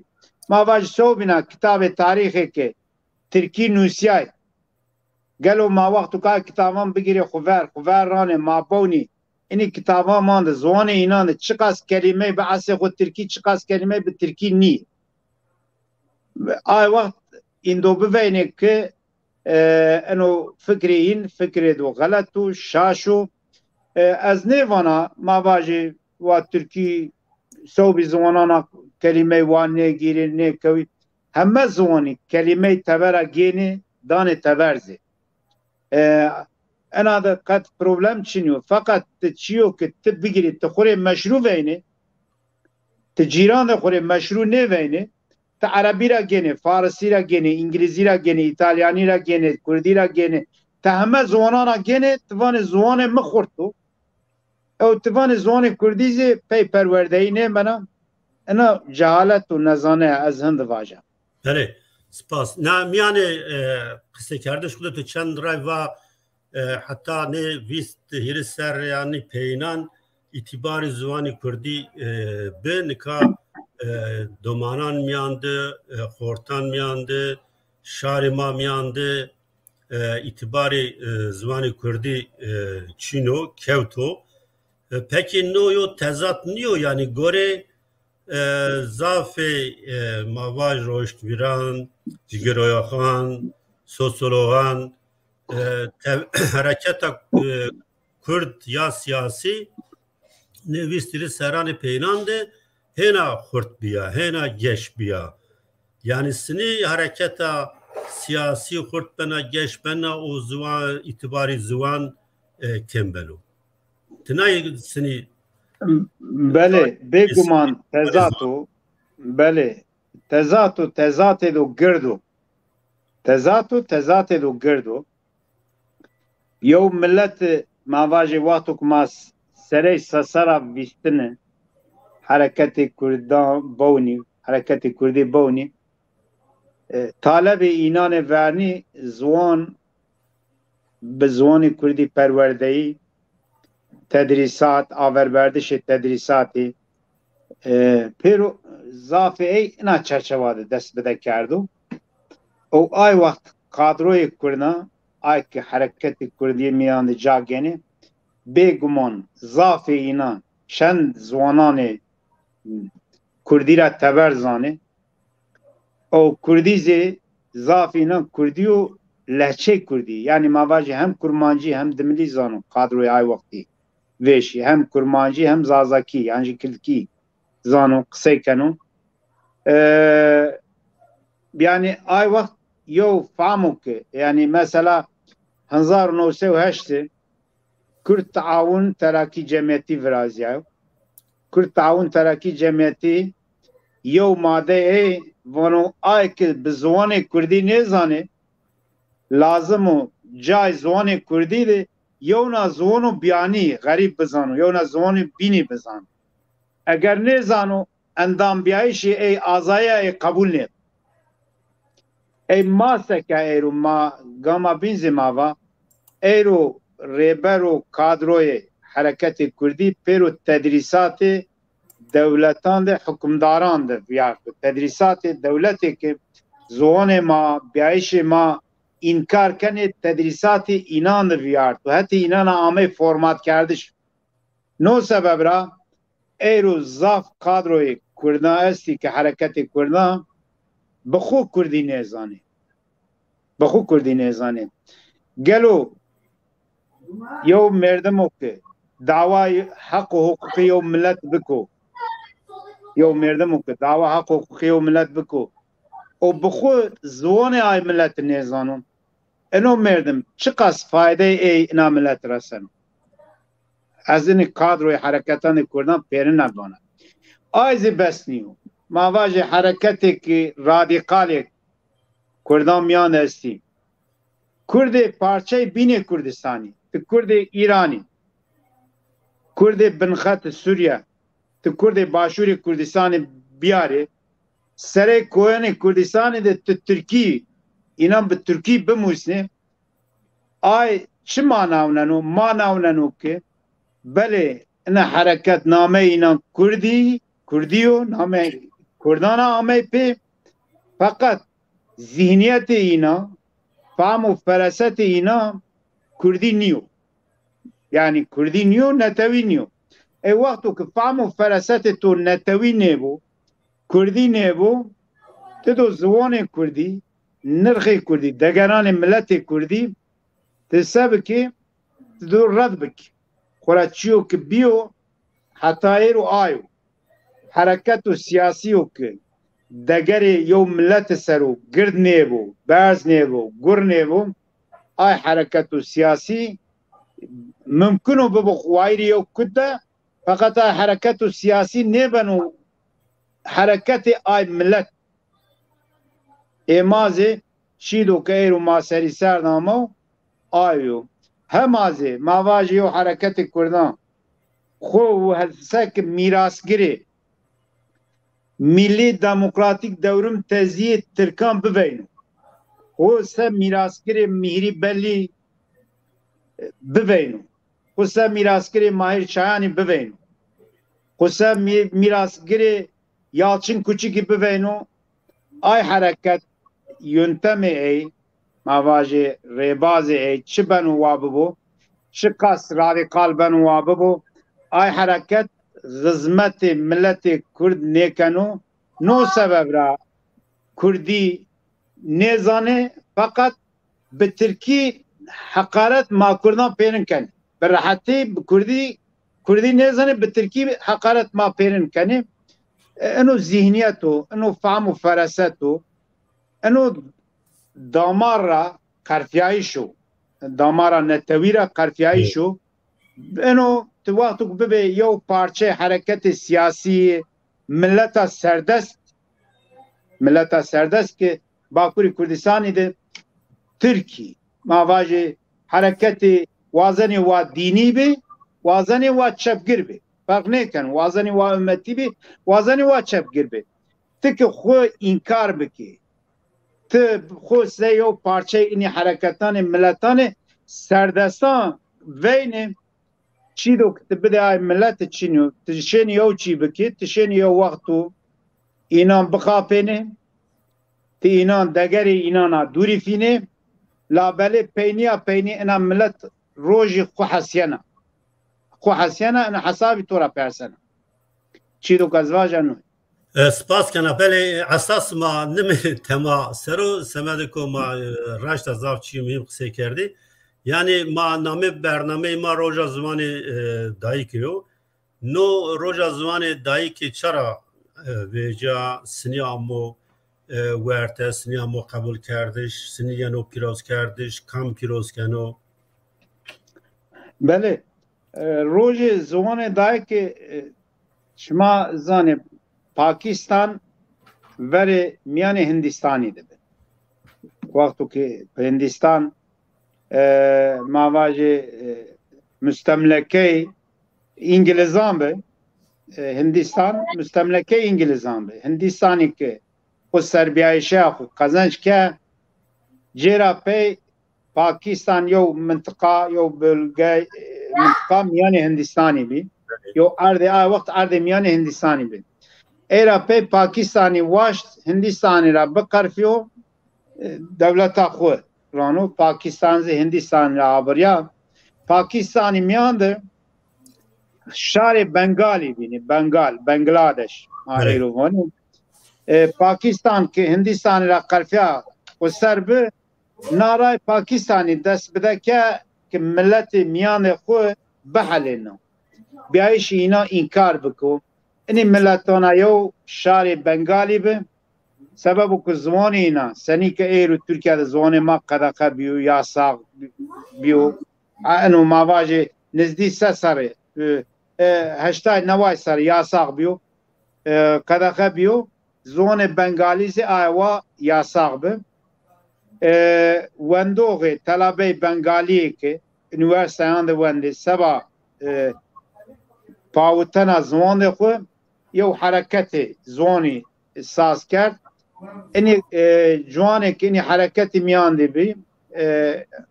ما واجه سو بنا کتاب تاریخی که ترکی نوسیای گلو ما وقتو که کتابان بگیره خوور رانه ما بونی اینی کتابان مانده زوان اینانده چقاس کلمه به اصل خود ترکی چقاس کلمه به ترکی نی آی وقت این دو ببینه که انو فکری این فکری دو غلطو شاشو از نیوانا ما واجه و ترکی سو بی زوانانا کلمه وان نگیره نکوی همه زوانی کلمه تبره گینه دانه تبرزه انا ده قد پروبلم چینیو فقط چیو که تب بگیری تخوره مشروع وینه تجیران ده خوره مشروع نه وینه تا عربی را گینه فارسی را گینه انگلیزی را گینه ایتالیانی را گینه کردی را گینه تا همه زوانانا گینه توان زوان مخورتو او توان زوان کردیزه پی پروردهی نه بنا انا جهالت و نزانه از هند واجه بله سپاس نه میانه قصه کردش خودت چند رای و حتی نه ویست هیر سر یعنی پینان itibar زبان کردی به نکا دومانان میانده خورتان میانده شهر ما میانده itibar زبان کردی چینو کوتو peki نویو تضاد نیو یعنی گوره ضعف مواج رشد ویران جگرویا خان سوسولوغان حرکت کرد یا سیاسی نویستیری سران پینانده هنا خورد بیا هنا گش بیا yani sini hareketa siyasi خورد بنا گش بنا o زوان itibari زوان kembelu تنای سنی بله بگمان تزاتو بله تزات دو گردو یو ملت ماواجه وقتو که ما سره سسرا بیستنه حرکت کردان بونی حرکت کردی بونی طالب اینان ورنی زوان به زوان کردی پروردهی تدریسات آوربردش تدریساتی پیرو زافه ای اینا چرچواده دست بده کردو او آی وقت کادروی کردنا آی که حرکت کردی میان جاگینه بگمان زافه اینا چند زوانان کردی را تبر زانه او کردی زی زافه اینا کردی و لهچه کردی یعنی مواجه هم کرمانجی هم دملی زانو کادروی آی وقتی ویشی هم کرمانجی هم زازاکی یعنی کلکی زانو قصه کنو yani ay vakt yo fahamuk yani mesela 1908 Kürt Taavun Terakki Cemiyeti viraziyav Kürt Taavun Terakki Cemiyeti yo madde vano ay ki bi zwanê Kurdî nêzanê lazim û cay zwanê Kurdî de yewna zwan û biyanî xerîb bizano yewna zwanê bînî bizano eger nêzano endambiyayîşê ey azaya ey qebûl nê ey maseke eyro ma gama binzi mava eyro rêbero kadroyê Hereketê Kurdî pêro tedrîsatê devletan de hukmdaran de viyar tedrîsatê devletê ki zwanê ma biyayîşê ma inkar kenê tedrîsatê înan de viyar tu hetî înana amê format kerdiş no sebeb ra eyro zaf kadroyê Kurdan estî ki Hereketê Kurdan bi xwe Kurdî nêzanê bi xwe Kurdî nêzanê gelo yew merdimo ki dawayê heq û huquqê yew millet biko yew merdimo ki dawa heq û huquqê yew millet biko û bi xwe ziwanê ay millet nêzanon eno merdim çi qas faydeyê ey ina millet reseno ez ê kadroyê Hereketanê Kurdan pêrin nebana ay zê besnîyo mavajê Hereketeke radîkalê Kurdan miyan estî Kurdê parçeyê bînê Kurdistanî ti Kurdê İranî Kurdê binxet Sûriye ti Kurdê başûrê Kurdistanê biyarê serê koyanê Kurdistanê de ti Tirkî înan bi Tirkî bimûsne ay çi manavneno manavneno ki belê ina hereket nameyê înan Kurdî Kurdiyo name Kurdana amê pê fakat zihniyetê îna fam û ferasetê îna Kurdî niyo yani Kurdî niyo netewî niyo ey wextu ki fam û ferasetê to netewî nêbû Kurdî nêbû ti do ziwanê Kurdî nirxê Kurdî degeranê milletê Kurdî ti sebikê ti do red bikî xura çiyo ki biyo hetayê û ayo Hereket û siyasî û ki degerê yew milletê ser û gird nêbû berz nêbû gur nêbû ay hereket û siyasî mümkün û bibo xwayîrî yew Kurd de fakat ay hereket û siyasî nêben û hereketê ay millet êmazê şîdo ki eyro ma serî ser nama ayo hemazê mavajê yew Hereketê Kurdan xwe û helsek mîrasgirê Millî Demokratîk Devrim Teziyê Tirkan biveyno xwe se mîrasgirê Mîhrî Bellî biveyno xwe se mîrasgirê Mahir Çayanî biveyno xwe se mîrasgirê Yalçın Kuçikî biveyno ay hereket yöntemê ey mavajê rêbazê ey çi ben û wa bibû çi qas radîkal ben û wa bibû ay hereket xizmetê milletê Kurd nêkeno no sebeb ra Kurdî nêzanê fakat bi Tirkî heqaret ma Kurdan pêrin kenê bi rehetî bi Kurdî nêzanê bi Tirkî heqaret ma pêrin kenê eno zihniyet o eno fahm û feraset o eno damar ra qerfiyayî şo damara netewî ra qerfiyayî şo eno ti wextu ku bibe yew parçe Hereketê siyasî milleta serdest ki Bakurê Kurdistanê de Tirkî mavajê Hereketê وازنی وا دینی بی وازنی وا چپگیر بی فرق نکن وازنی وا امتی بی وازنی وا چپگیر بی تک خو انکار بکی ت خو سیو پارچه اینی حرکتان ملتان سردستان وینه چی دو که بده ای ملت چینو تشین یو چی بکی تشین یو وقتو اینان بخاپینه تی اینان دگری اینانا دوری فینه لابله پینی انا ملت روژی خو حسیانا انا حسابی تورا پرسنه چی دو کزواجه نوی سپاس کنه بله اساس ما نمی تما سرو سمده که ما رشت زاف چی مهم قصه کردی یعنی ما نامه برنامه ما روژا زمان دایی کیو نو روژا زمان دایی که چرا ویجا سنیامو ورته سنیامو قبول کردش سنیانو پیروز کردش کم پیروز کنو بله روژ زمان دایی که شما زانه پاکستان وره میان هندستانی ده وقتی که هندستان مواجه مستملکه انگلیزان به هندستان مستملکه انگلیزان به هندستانی که خود سربیایشه خود قزنج که جیرا پی پاکستان یو منطقه یو بلگه منطقه میان هندستانی بی یو ارده وقت ارده میان هندستانی بی ایرا پی پاکستانی واشت هندستانی را بقرفیو دولتا خود رانو پاکستان زی هندستان را آبریا پاکستانی میانده شهر بنگالی بینی بنگلادش ایروانی پاکستان که هندستان را قرفیا و سر به نارای پاکستانی دست بده که ملت میان خود بحلینو بیایش اینا انکار بکو اینی ملتانا یو شهر بنگالی به سبب که زمان اینا سنی که ایرو ترکیه ده زمان ما قدقه بیو یا ساق بیو انو مواجه نزدی سه سره 89 سر یا ساق بیو قدقه بیو زمان بنگالی زی آیوا یا ساق به وندوغ طلبه بنگالی که انوارستان ده ونده سبا پاوتنا زمان ده خو یو حرکت زوانی ساز کرد اینی جوانه که اینی حرکت میان دی بی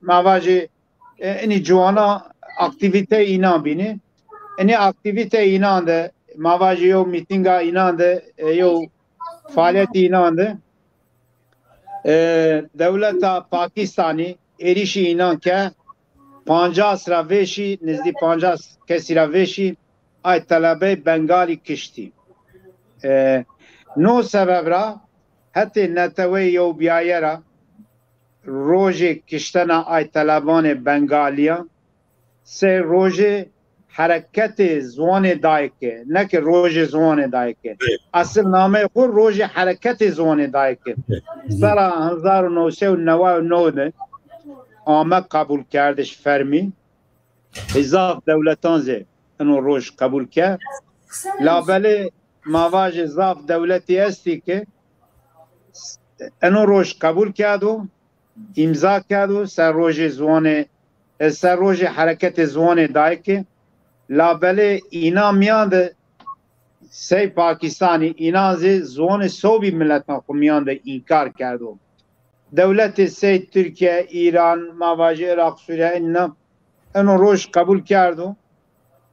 مواجه اینی جوانا اکتیویته اینا بینی اینی اکتیویته اینا ده مواجه یو میتینگا اینا ده یو فعالیت اینا ده دولت پاکستانی ایریشی اینا که 50 سرا ویشی نزدی 50 کسی را ویشی ای طلبه بنگالی کشتی نو سبب را حتی نتوی یو بیایه را روژ کشتنا ای طلبان بنگالیا سه روژ حرکت زوان دایکه نه که روژ زوان دایکه اصل نامه خود روژ حرکت زوان دایکه سال 1999 آمد قبول کردش فرمی اضاف دولتان زی انو روژ قبول کرد لابله مواج اضاف دولتی استی که انو روژ قبول کردو امضا کردو سر روژ حرکت زوان دایکه لابله اینا میانده سی پاکستانی اینا زی زوان صوبی ملتنا خو میانده انکار کردو دولت سی ترکیه ایران مواجه عراق سوریه اینا انو روژ قبول کردو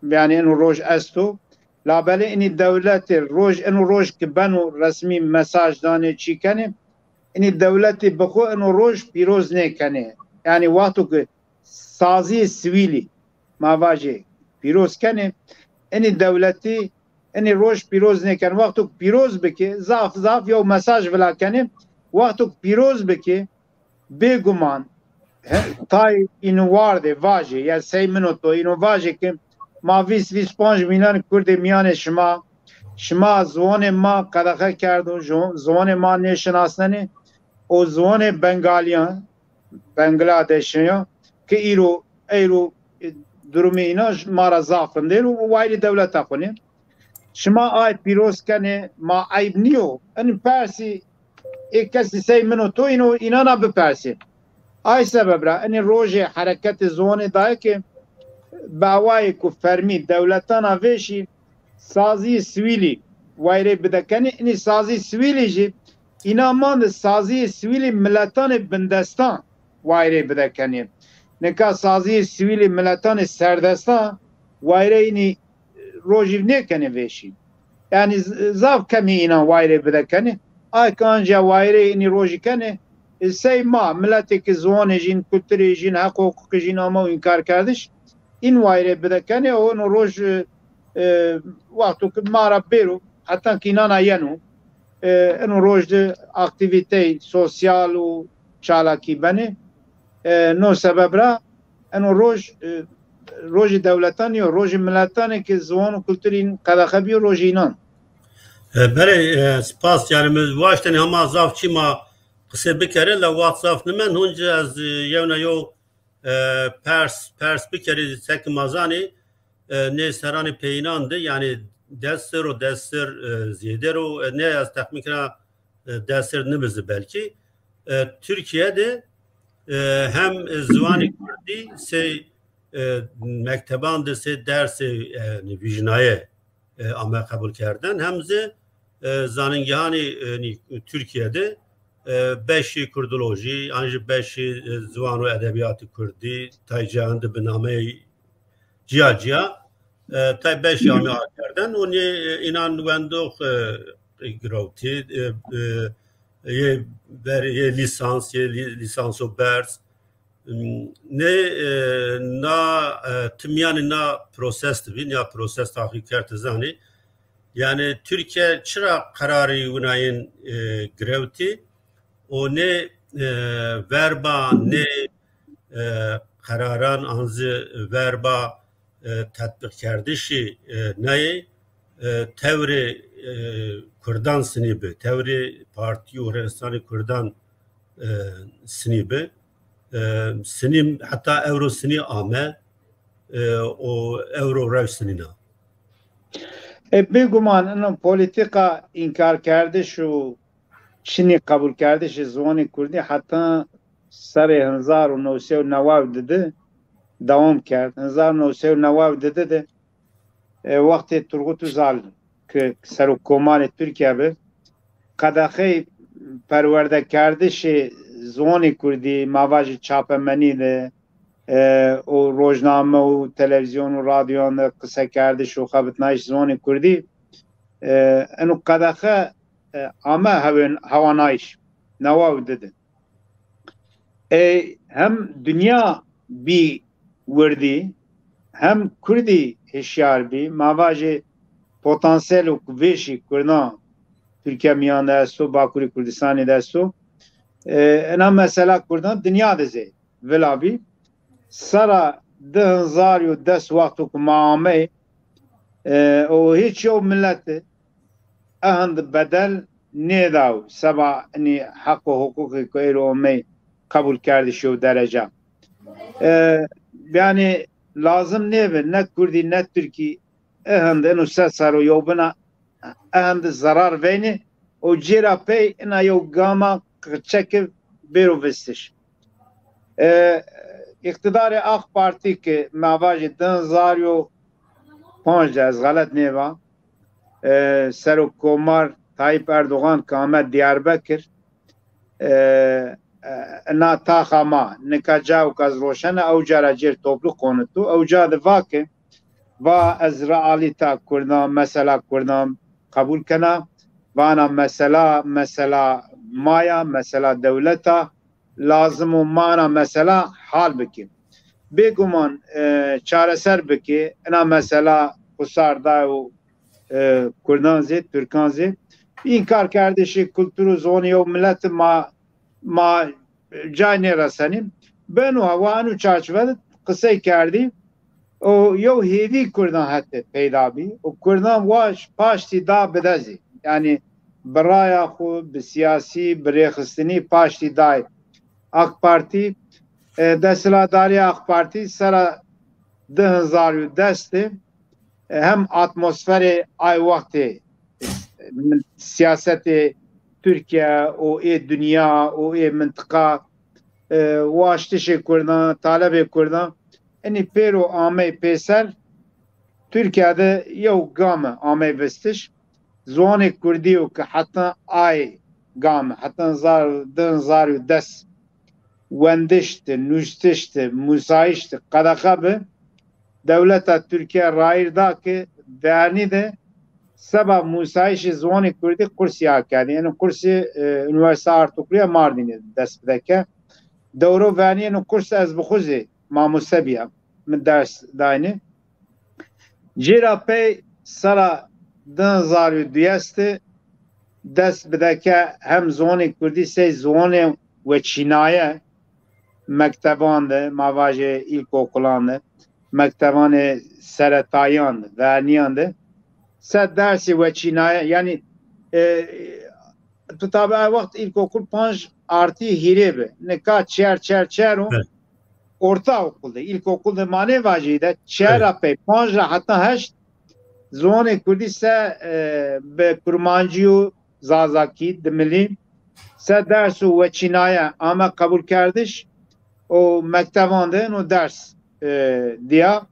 یعنی انو روژ استو لابله اینی دولت انو روژ که بنو رسمی مساج دانه چی کنه اینی دولت بخو انو روژ پیروز نکنه یعنی وقتو که سازی سویلی مواجه پیروز کنه اینی دولتی اینی روژ پیروز نکنه وقتو پیروز بکه زاف یا مساج ولا کنه وقتو پیروز بکه بگمان تای اینو وارده واجه یا 3 منوتو اینو واجه که ما 25 میلیون کرد میان شما زوان ما قدقه کردو زوان ما نشناسنه و زوان بنگالیان بنگلادشیان که ایرو درومی اینا ما را زافنده و وایل دولت کنه شما آی پیروز کنه ما عیب نیو این پرسی یک کسی 3 منوتو اینا نا بپرسی ay sebebra eni roje hareket zone daye ki باوای کو فرمی دولتان آویشی سازی سویلی وایره بدکنی اینی سازی سویلی جی اینا ماند سازی سویلی ملتان بندستان وایره بدکنی نکا سازی سویلی ملتان سردستان وایره اینی روجیو نکنی ویشی yani zav kemi inan wayre bedekeni ay kanca wayre ini roji kene seyma milleteki zone jin kültürü jin hukuk jin ama inkar kardeş in wayre bedekeni onu roj vaktu mara beru hatta kinana yenu enu rojde aktivite sosyal u çalaki beni no sebebra enu روژی دولتانی و روژی ملتانی که زوان و کلتورین قداخبی و روژی اینان بله سپاس yani واشتنی همه زاف چی ما قصه بکره لوات زاف نمن هنج از یونا یو پرس بکره سک مازانی نه سرانی پینانده yani دستر و دستر زیده رو نه از تخمیک را دستر نبزه belki Türkiye'de hem زوانی کردی سی مکتبان دسته درس ویژنای ama kabul کردن همزه زاننگهانی Türkiye'de 5 کردولوژی انجا 5 زبان و ادبیات کردی تای جهان به نامه جیا تای 5 آمه کردن و اینان وندوخ گروتی یه لیسانس و برس ne na tümyanı na proses tabi ya proses tahkikat zani yani Türkiye çıra kararı yunayın grevti o ne verba ne kararan anzı verba tatbik kerdişi ne tevri Kürdan sinibi tevri parti Hristiyan Kürdan sinibi سنیم حتی اورو سنی آمه و اورو روی سنینا بگمان انو پولیتیکا انکار کرده شو چینی قبول کرده شو زوانی کردی حتی سر 1990 دده دوام کرد 1990 دده وقتی ترغوت زال که سر کمان ترکیه به قداخی پرورده کرده شو زوانی کردی مواجه چاپمنی ده و روزنامه و تلویزیون و رادیو قصه کرده شو خبت نایش زوانی کردی انو قدخه اما هوانایش نواو دده هم دنیا بی وردی هم کردی هشیار بی مواجه پتانسیل و کویشی کردن ترکیه میان دستو باکوری کردستانی دستو انا مثلا کردن دنیا دزه ولابی سرا 2010 وقتو که معامه و هیچ یو ملت اهند بدل نیداو سبا انی حق و حقوقی که ایرو امی قبول کرده شو درجه یعنی لازم نیوه نه کردی نه ترکی اهند انو سر و یو بنا اهند zarar وینه و جیرا پی انا یو گاما çekip berovestiş. İktidarı AK Parti ki mevacı dınzaryo panjaz galet neva Serok Komar Tayyip Erdoğan kamet Diyarbakır na taxama nikacav kaz roşana ew cara cêr toplu konutu ew ca divake va ez realîta Kurdan mesela Kurdan kabul kena vana mesela maya mesela devleta lazım o mana mesela hal biki beguman çareser biki ena mesela kusarda o Kurdan zê Türkan zê inkar kardeşi kültürü zoni o millet ma cayne rasanim ben o havanu çarşıvede kısa kerdi o yo hevi Kurdan hatta peyda bi o Kurdan vaş paşti da bedazi yani برای خو به سیاسی برخستنی پاشتی دای AK Parti دستلاداری AK Parti سر 2010 hem atmosferi ay vakti siyaseti Türkiye o dünya o mıntıka واشتش کردن طالب کردن اینی پیرو آمه پیسر Türkiye'de yok gamı ame vestiş zone kurdiyo ki hatta ay gamı hatta zar des wendişti nüştişti musayişti kadakabe devleta Türkiye rairda ki değerli de sabah musayişi zone kurdi kursiya yani yani kursi üniversite artıklıya Mardin'e despedeke doğru vani yani kursi az buxuzi mamusebiya min ders dayni Jira pey sara dan zarı diyeste dest bedeke hem zone kurdi se zone ve Çinaya mektebandı mavaje ilkokulandı mektebanı seretayandı verniyandı se dersi ve Çinaya yani tutabe vakt ilkokul 5 artı hirebe ne ka çer o orta okulda ilkokulda mane vacide çerape panjra hatta heşt zone kurdi se be kurmancıyu zazaki demeli se dersu ve Çinaya ama kabul kardeş o mektebande o ders diya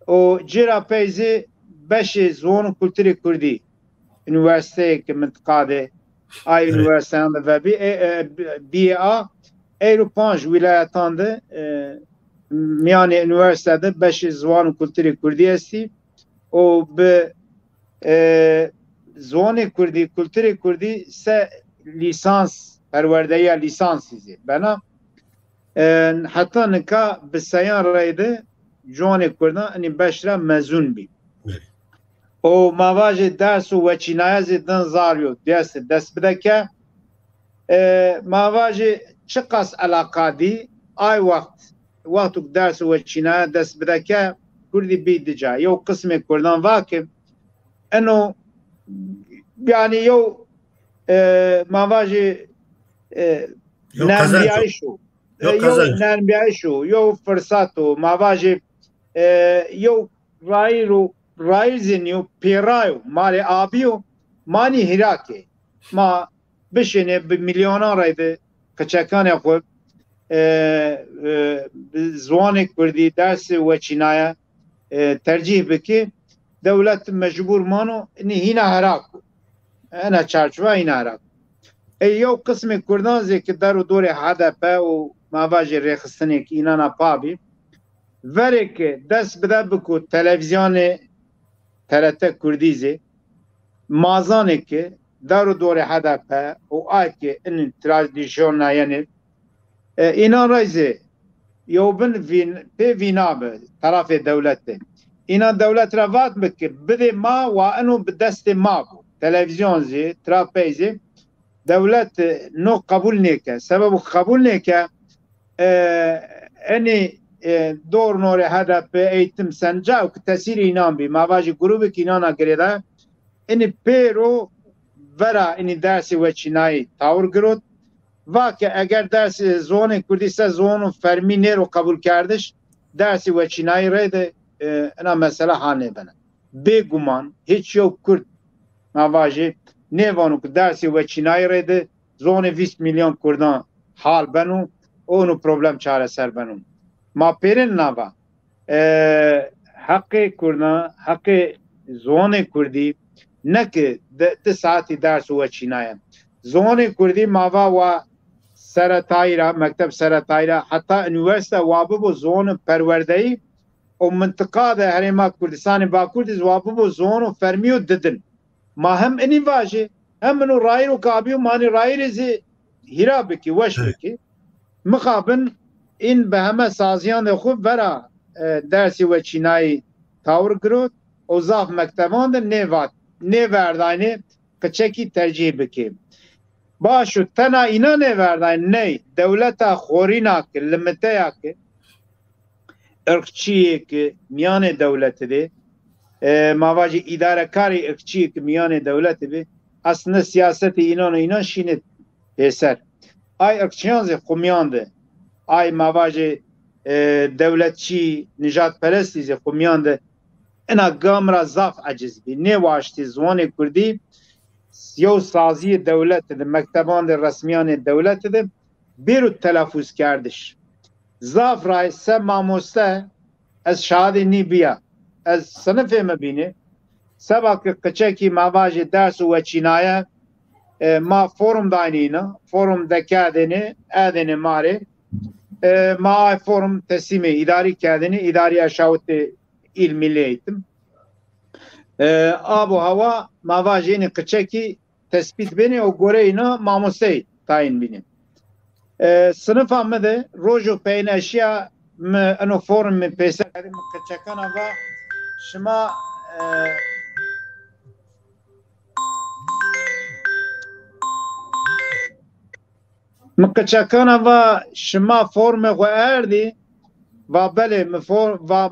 o cerapezi 5 zone kültürü kurdi üniversite ki mıntıkade ay üniversitede ve BA Eyrupanj vilayetinde yani üniversitede 5 zvan kültürü Kurdiyesi o be zvan Kurdi kültürü Kurdi se lisans perverdeye lisans izi bana hatta nika besayan raydı Johnny Kurdan hani beşra mezun bi o mavaje dersu ve çinayazı dan zaryo ders bedeke mavaje çiqas alaqadi ay vaktuk dersi ve Çin'e dest bedeke Kurdi bidica yo kısmı Kurdan vakıf eno yani yo mavaji nermiyayşu yo nermiyayşu yo fırsato mavaji yo raizin pirayo mali abiyo mani hirake ma bişene bir milyona raydı kaçakan yapıp zvanı Kurdi dersi ve Çin'e tercih beki devlet mecbur manu hina haraku ana çarşıva hina haraku yok kısmı Kurdan zeki daru dore HDP o mavajı rexistanek inana pabi verek ders beda beku televizyonu TRT Kurdize mazane ki daru dore HDP o ayki in tradisyona yani inan rayze yobin pe vinabe tarafı devlette inan devlet ravat beki bide ma ve enu bideste ma bu televizyon zi trapezi devlet no kabul neke sebebu kabul neke eni doğru nore HDP eğitim senca ki tesir inan bi mavajı grubu ki inana gereda eni pero vera eni dersi ve Çinayı tavır girot Vake eğer dersi zone Kurdistan zonu fermi ro kabul kardeş dersi ve Çinayı reyde ana mesela hane bana. Beguman hiç yok Kürt mavajı ne vanu dersi ve Çinayı reyde zone 20 milyon Kurdan hal benu onu problem çareser benu. Ma perin nava hakkı Kurdan hakkı zone Kurdi ne ki de saati dersi ve Çinayı zone Kurdi mava ve Seretayra, mektep Seretayra, hatta üniversite vabı bu zonu perverdeyi o mıntıkada Herema Kurdistan-ı Bakurdiz vabı bu zonu fermiyo dedin. Ma hem eni vaji hem enu rayru kabiyo mani rayrizi hirabiki, veşbiki mıkabın in beheme saziyan de khub vera dersi ve Çinayı tavır girot o zaf mekteban de ne verdayni kıçeki tercih biki. Başu tena ina ne verday ne devleta xorina ki limiteya ki ırkçıya ki miyane devleti de mavacı idarekari ırkçıya ki miyane devleti de aslında siyaseti inan şine eser ay ırkçıyan ze kumyandı ay mavacı devletçi nijat peresti ze kumyandı ena gamra zaf aciz bi ne vaşti zvanı kurdi Yo saziye devlet de mekteban de resmiyan devlet de بیرو تلفظ کردش زاف رای سه ماموسته از شهاده نی بیا از صنف مبینه سبا که کچکی مواج درس و چینایه ما فورم داینینا فورم دکادنه ادنه ماره ما فورم تسلیم اداری کردنه اداری اشاوت علمی eğitim آب و هوا مواجین کچکی تثبیت بینه و گوره اینا ماموسته تاین بینه sınıf amede rojo peyn eşya انو فورم من پیسه کردیم کچکانا و شما مکچکانا و شما فرم خو اردی و بله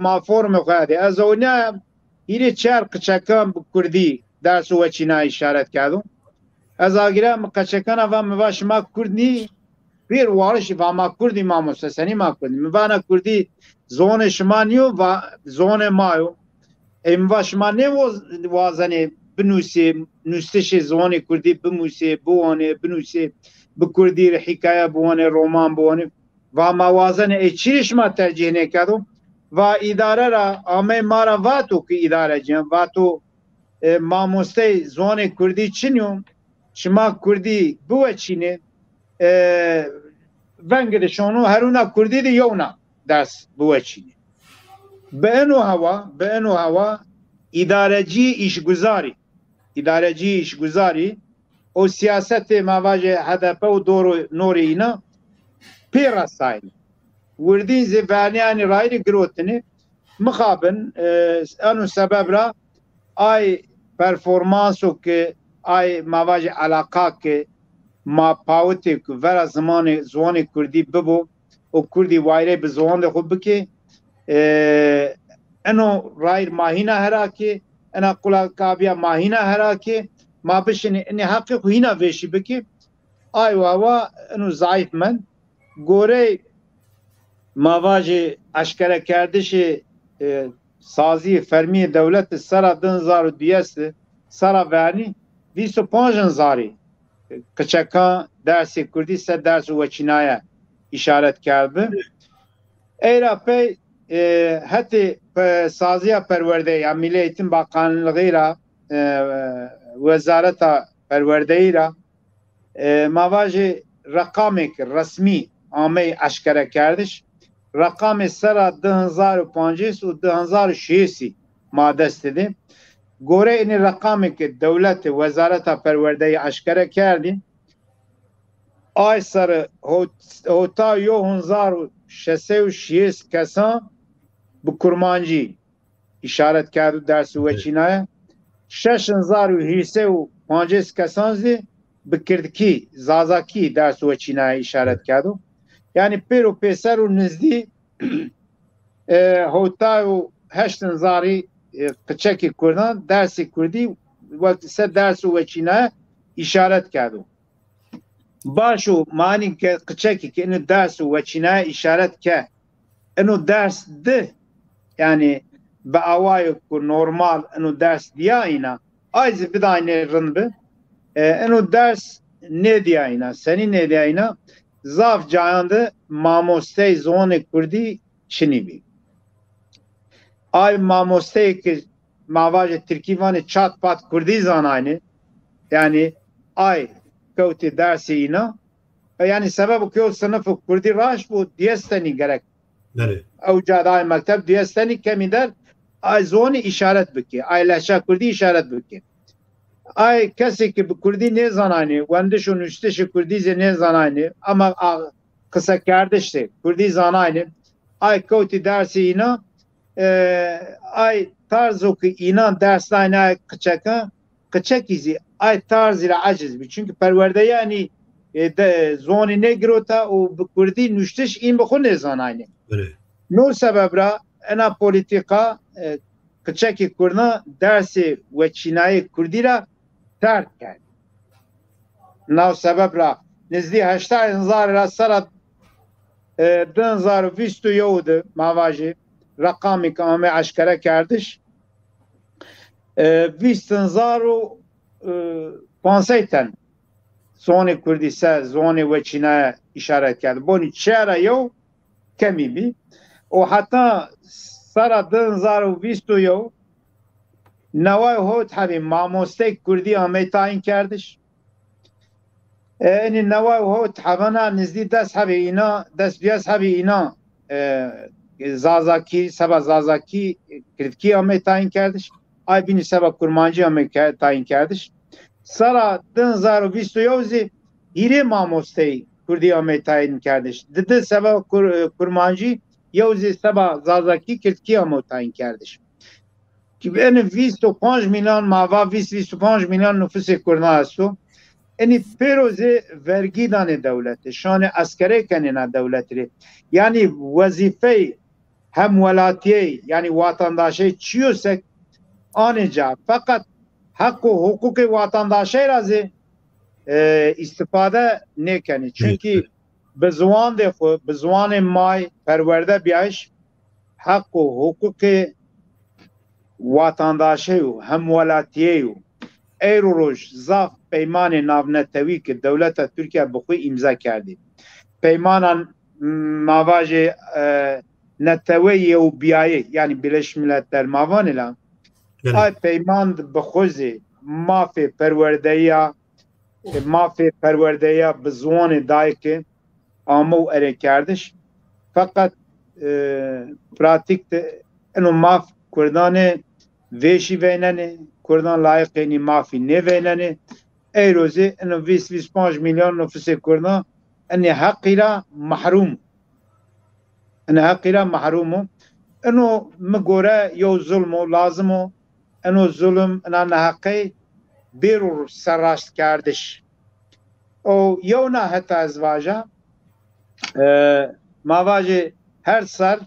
ما فرم خو اردی از اونیا هیچ چهار کچکان بکردی درس و چینا اشارت کردم از آگیره مکچکانا و مواش ما کردی bir varış ve ma kurdi ma museseni ma kurdi mivana kurdi zone şmaniyo ve zone mayo emva şmane vazane bnusi nüsteşe zone kurdi bmusi bu ane bnusi bu kurdi hikaye bu ane roman bu ane ve ma vazane eçiriş ma tercih ne kadum ve idare ra ame mara vatu ki idare cem vatu ma muste zone kurdi çinyo şma kurdi bu çini ونگه شونو هرونا کردی دی یونا دست بوچینی به انو هوا ادارجی işguzari o siyaseti mavaje HDP و دور نوری اینا پیرا سایل وردین زیوانیانی رایری گروتنی مخابن انو سبب را ay performansu که ay mavaje alaka که ما پاوتی که ورا زمان کردی ببو و کردی وایره به زمان ده خوب بکی انو رایر ماهینا هرا که انا قلا کابیا ماهینا هرا که ما بشنی انی حقی خوینا ویشی بکی آی واوا انو ضعیف من گوره مواجه اشکره کردش سازی فرمی دولت سرا 2002 سرا ورنی 25,000 کچکان درسی کردی سه درس و چینایه اشارت کرده ایرا پی حتی سازیا پرورده یا ملی ایتم با قانونلغی را وزارت پرورده را مواجه رقامی که رسمی آمه اشکره کردش رقام سرا 2005 و 2006 مادست ده گوره این رقمی که دولت وزارت پرورده اشکره کردیم آی سر هوتا 1606 کسان به کرمانجی اشارت کرد درس و چینایه 6750 کسان به کردکی زازاکی درس و چینایه اشارت کرد یعنی پیرو پیسر و نزدی هوتا 8000 کچکی کردن درسی کردی وقت سه درس و چینه اشارت کردو باشو معنی که کچکی که اینو درس و چینه اشارت که اینو درس ده یعنی به آوای که نورمال اینو درس دیا اینا آیز بداینه رنبه اینو درس نه دیا اینا سنی نه دیا اینا زاف جایانده ماموسته زون کردی چنی بی ay mamoste ki mavaje Türkiye'nin çat pat kurdi zanayne yani ay kavti dersi ina yani sebep ki o sınıfı kurdi raş bu diyesteni gerek evet o caday mektep diyesteni kemider ay zoni işaret biki ay laşa kurdi işaret biki ay kesi ki bu kurdi ne zanayne vende şu nüşte kurdi ne zanayne ama kısa kardeşte kurdi zanayne ay kavti dersi ina ay tarzu ki inan derslerine kaçak izi ay tarz ile aciz bi çünkü perverde yani zoni negrota o kurdi nüşteş in bu ne zanayne no sebebra ana politika kaçaki kurna dersi ve çinayı kurdira terk kerdi no sebebra nizdi 80,000 sarat 2020 yoldu mavaji رقمی که همه اشکره کردش 20,500 تن زوان کردی سه زوان وچینه اشارت کرد بونی چهره یو کمی بی و حتی سر 2020 یو نوای هوت همی ماموسته کردی همه تاین کردش این نوای هوت حوانا نزدی دست همی اینا دست بیاس همی اینا زازاکی سبا زازاکی کردکی همه تاین کردش ay bini seba kurmancı ama tayin kerdiş. Sara 2020 yavzi hiri mamostey Kurdi ama tayin kerdiş. Dedi seba kurmancı yavzi seba zazaki Kürtki ama tayin kerdiş. Ki en 25 milyon mava 25 milyon nüfusu Kurna astu. Eni peroze vergi dane devleti. Şane askere kenine devletleri. Yani vazife hem velatiye yani vatandaşı çiyorsak آنجا فقط حق و حقوق وطنداشی رازی استفاده نکنی چونکی به زوان مای پرورده بیایش حق و حقوق وطنداشی و همولاتیه و ایرو روش زاف پیمان ناونتوی که دولت ترکیه بخوی امضا کردی پیمان مواج نتوی و بیایه یعنی بلش ملتر ماوان لان ay peymand bixuzi mafê perwerdeya bi ziwanê dayikê ama û erê kerdiş feqet pratik de eno maf Kurdanê vêşî vênenê Kurdan layıqênî mafî nêvênenê ey rozê eno 25 milyon nüfusê Kurdan enê heqîra mahrum eno mi gore yew zulm û lazim û انو ظلم انا نحقی بیرو سراست کردش او یو نه حتی ازواجا مواجه هر سر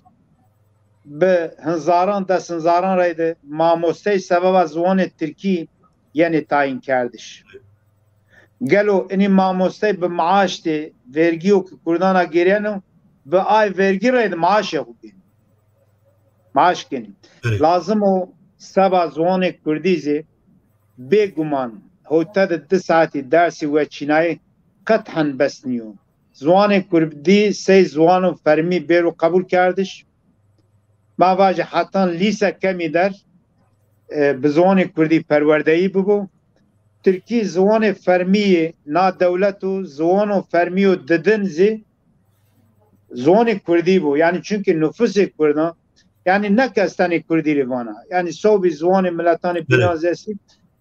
به هزاران دست هزاران رایده ماموسته سبب زوان ترکی یعنی تاین کردش گلو اینی ماموسته به معاش ده vergiyo ki Kurdan'a girenu به ay vergi raydı maaş yapıyor maaş geni lazım o سبا زوان کردیزی بگمان هوتا ده ساعتی درسی و چینای قطعا بسنیو زوان کردی سی زوان و فرمی بیرو قبول کردش مواجه حتی لیسه کمی در به زوان کردی پروردهی ببو ترکی زوان فرمی نا دولت و زوان و فرمی و ددن زی زوان کردی بو یعنی چونکه نفوس کردان yani ne kestani Kurdi livana yani sobi zvanı milletani binazesi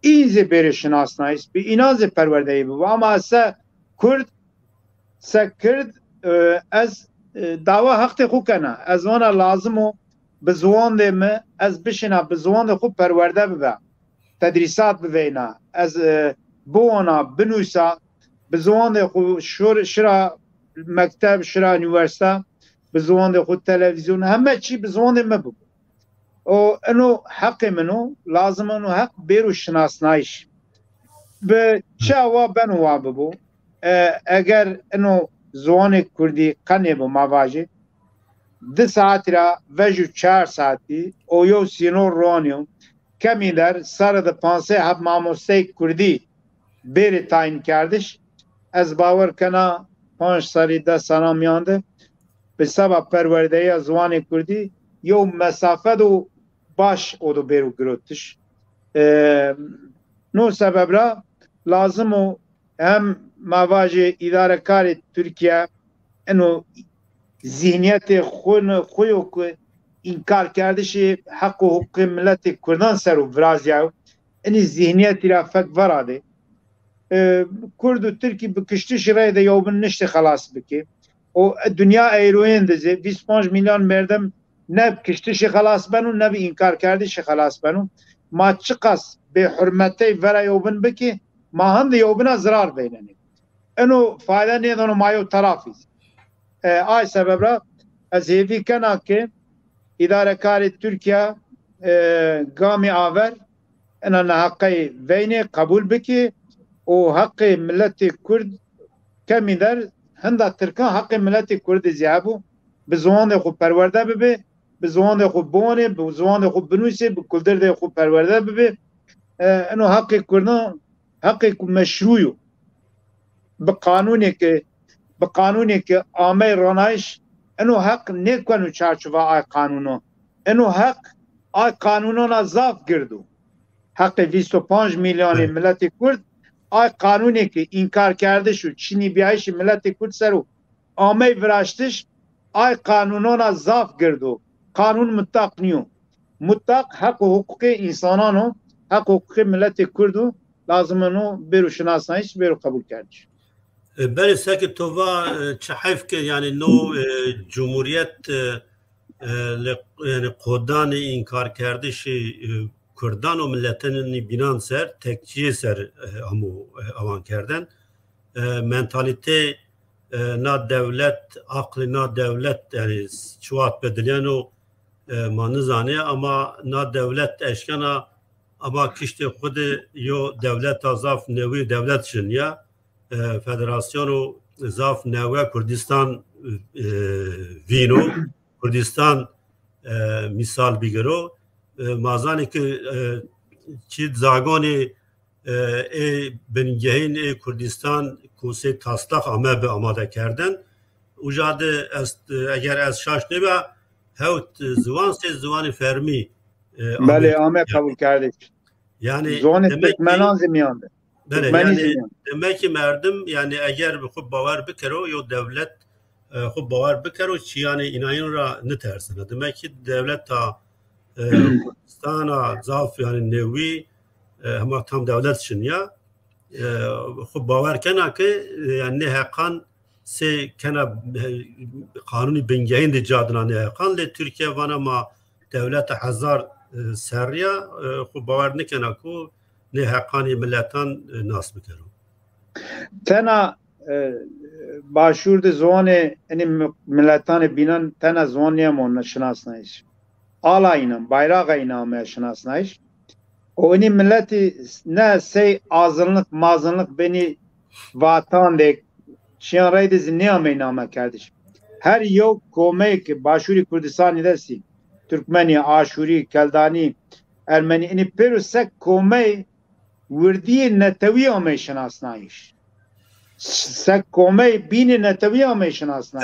izi berişnasnayız bir inazı perverdeyi bu ama se Kurd az dava hakkı hukana az vana lazım o bizvan de mi az bişina bizvan de xu perverde bibe tedrisat biveyna az bu ona binusa bizvan de xu şura mektep şura üniversite بزوان ده خود تلویزیون همه چی بزوان ده مبود و انو حق منو لازم انو حق بیرو شناسنایش به چه وا بنو وا ببو اگر انو زوان کردی قنه بو مواجه 2 ساعت را وجو 4 ساعتی او یو سینو رونیو کمی در سر ده 5 هب ماموسته کردی بری تاین کردش از باور کنا 5 سالی 10 سال میانده به سبب پرورده زوان کردی یو مسافت و باش او دو بیرو گروتش نو سبب را لازم و هم مواجه اداره کار ترکیه انو ذهنیت خویو که انکار کردش حق و حقوق ملت کردان سر و برازیو اینی ذهنیتی را فک وراده کرد و ترکی بکشتش رای ده یو بن نشت خلاص بکی o dünya eğroğundaze 25 milyon merdem ne kiştişi halas benu ne bir inkar kerdişi halas benu ma çıkas be hürmete vera yobun beki ma hande yobuna zarar beyneni eno fayda ne onu mayo tarafiz ay sebebra az hevi kana ki idare kari Türkiye gami aver ena hakkı veyne kabul beki o hakkı milleti Kurd kemider هنده ترکان حق ملت کرد زیابو به زوان خو پرورده ببه به زوان خو بونه به زوان خو بنویسه به کلدر ده خو پرورده ببه انو حق کردان حق مشروعیو بقانوني آمي رانايش انو حق نکنو چارچوبه آی قانونو انو حق آی قانونو نزاف گردو حق 25 میلیون ملت کرد آی قانونی که انکار کرده شد چینی بیایش ملت کرد سرو آمي براشتش آی قانونو نزاف گردو قانون مطلق نیو مطلق حق و حقوق انسانانو حق و حقوق ملت کردو لازم انو برو شناسایش برو قبول کردش بله ساکت توبا چه حیف که یعنی نو جمهوریت yani قدان inkar کردش کردان و ملتن بینان سر تکچیه سر همو آوان کردن منتالیته نا دولت عقل نا دولت yani çuvat bedelen o manızane ama na devlet eşkana ama kişte خود yo devlet azaf nevi devlet için ya federasyonu zaf nevi Kurdistan vino Kurdistan misal bigero mazani ki çit zagoni bengehin Kurdistan kuse taslak ama be amade kerden ujadı eğer az şaş nebe hevt zvan se zvanı fermi bale ame kabul kardeş yani demek menan zemiyandı yani demek ki merdim yani eğer bu bavar bikero yo devlet خب باور بکرو چی یعنی ایناین را نترسنه demek ki devlet ta Kürdistan'a zaf yani nevi ama tam devlet için ya خب باور کنه که yani hakan se kana kanuni bengeyin de cadına ne hakan le Türkiye vana ma devlet hazar seriya خب باور نکنه کو ne hakani milletan nas bikero tena başurdu zone yani milletane binan tena zoneye mon şinasnayış alayına bayrağıyla ama şinasnayış oni milleti ne şey azınlık mazınlık beni vatan de şiaraydı ne ama kardeşim her yok komek başuri Kurdistan dersi Türkmeni Aşuri Keldani Ermeni ini perusek komey vurdiye netevi ama şinasnayış سک کومه بین نتوی آمیشن اصلا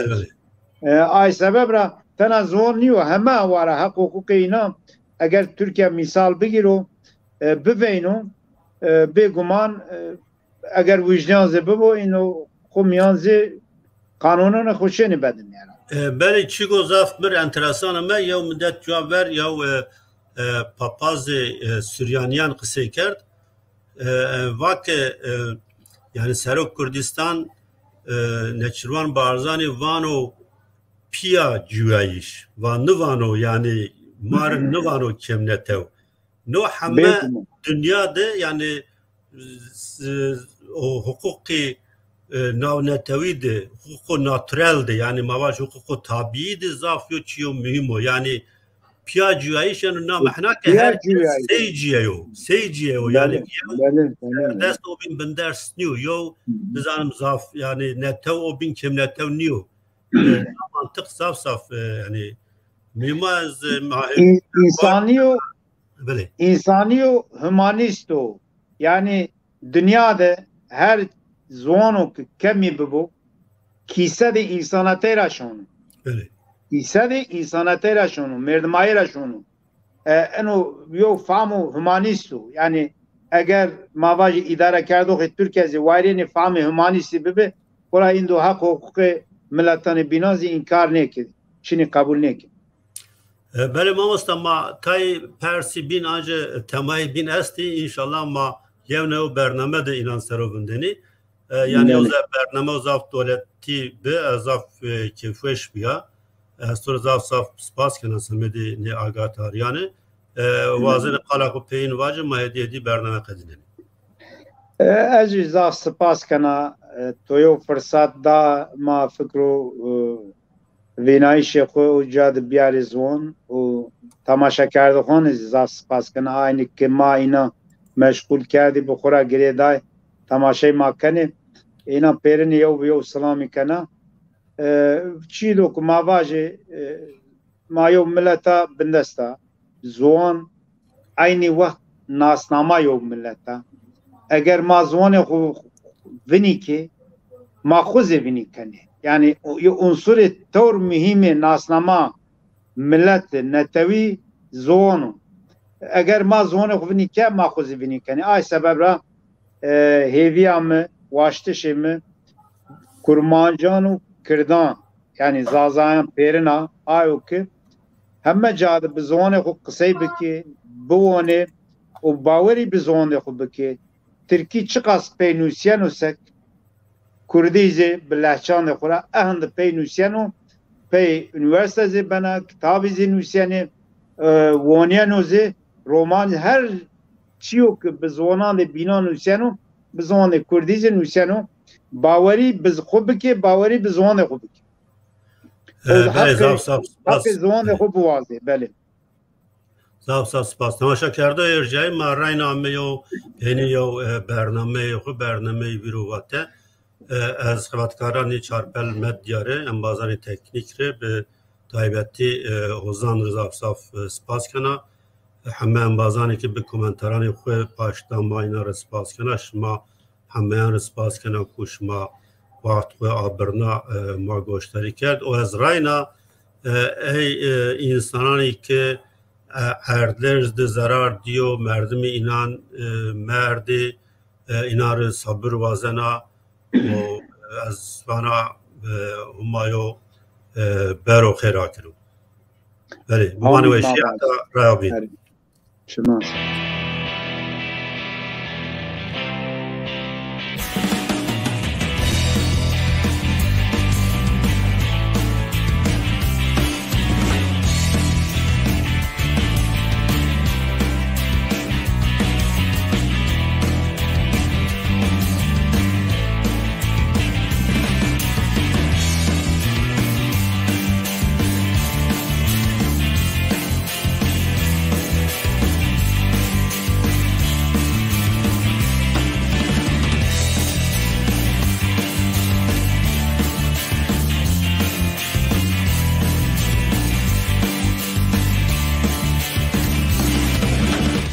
ای سبب را تنها زور نیو همه واره حق حقوق اینا اگر ترکیه مثال بگیرو ببینو بگمان اگر وجدان زی ببو اینو خو میانزی قانونان خوشه نبدن یعنی بله چی گذافت بر انترسان ما یا مدت جواب ver یا papaz Süryaniyan قصه کرد واقع yani Serok Kurdistan neçirvan barzani vano pia cüveyiş vano yani mar vano kemnetev no hamme dünyada yani o hukuki navnetevide hukuku naturalde yani mavaş hukuku tabiiydi zaf yo çiyo mühim o yani pia cüveyiş yani na mahnake her seyciye o yani dest o bin benders niyo yo bizanım zaf yani netev o bin kim netev niyo mantık saf yani mimaz insaniyo humanisto yani dünyada her zonu kemi bu kise de insanate raşonu kise de insanate raşonu merdmai raşonu انو یو فامو humanisto yani eğer mavajı idare kerdok Türkiye vayreni fami humanisti bebe kola indo hak hukuk milletani binazi inkar nekid çini kabul nekid bele mamosta ma tay persi bin anca temay bin esti inşallah ma yevne o bername de inan serovundeni yani o bername o zaf devleti be zaf kefeş biya sonra zaf spas kana semedi ne agatar yani وازن قلقو پین واجه ما هدیه برنامه قدینه اجی زاف سپاس کنا تویو فرصت دا ما فکرو وینای شیخو و جاد بیاری زون و تماشا کرده خونه زاف سپاس کنا aynı که ما اینا مشغول کردی بخورا گریه دای تماشای ما کنه اینا پیرن یو سلامی کنا چی لو که ما واجه ما یو ملتا بندستا زوان aynı vakt nasnama yok millete. Eğer mazvane viniki ماخوذ بینی کنی یعنی یه عنصر طور مهم ناسنما ملت نتوی زونو اگر ما زون خوب نیکه ماخوذ بینی کنی آی سبب را هیویام واشتشم کرمانجان و کردان yani zazayan perina ayo ki hemme cadı bi zonê xwe qisey bike biwone û bawerî bi zonê xwe bike Tirkî çi qas pey nûsiyan û sek Kurdî zê bi lehçanê xwe re ehn di pey nûsiyan û pey üniversite zê bena kitabî zê nûsiyanê woniyan û zê roman her çîyo ki bi zonan de bîna nûsiyan û bi zonê Kurdî zê nûsiyan û bawerî bi xwe bike bawerî bi zonê xwe bike حق زمان خوب واضح بله صاف سپاس تماشا کرده ارجای ما رای نامه و یعنی برنامه خوب برنامه ویروواته از خدمتکاران چارپل مدیاره انبازان تکنیک ره به تایبتی حوزان رضا صاف سپاس کنه همه انبازانی که به کومنتران خوب پاشتان ما اینا رو سپاس کنه شما همه ان رو سپاس کنه که شما وقت و آبرنا ما گوشتاری کرد و از راینا انسانانی که اردرز ده ضرر دیو مردم اینان مردی اینا رو صبر وازنا و از وانا همایو برو خیرا کرو بله بمانو اشیاء تا رایو بین شما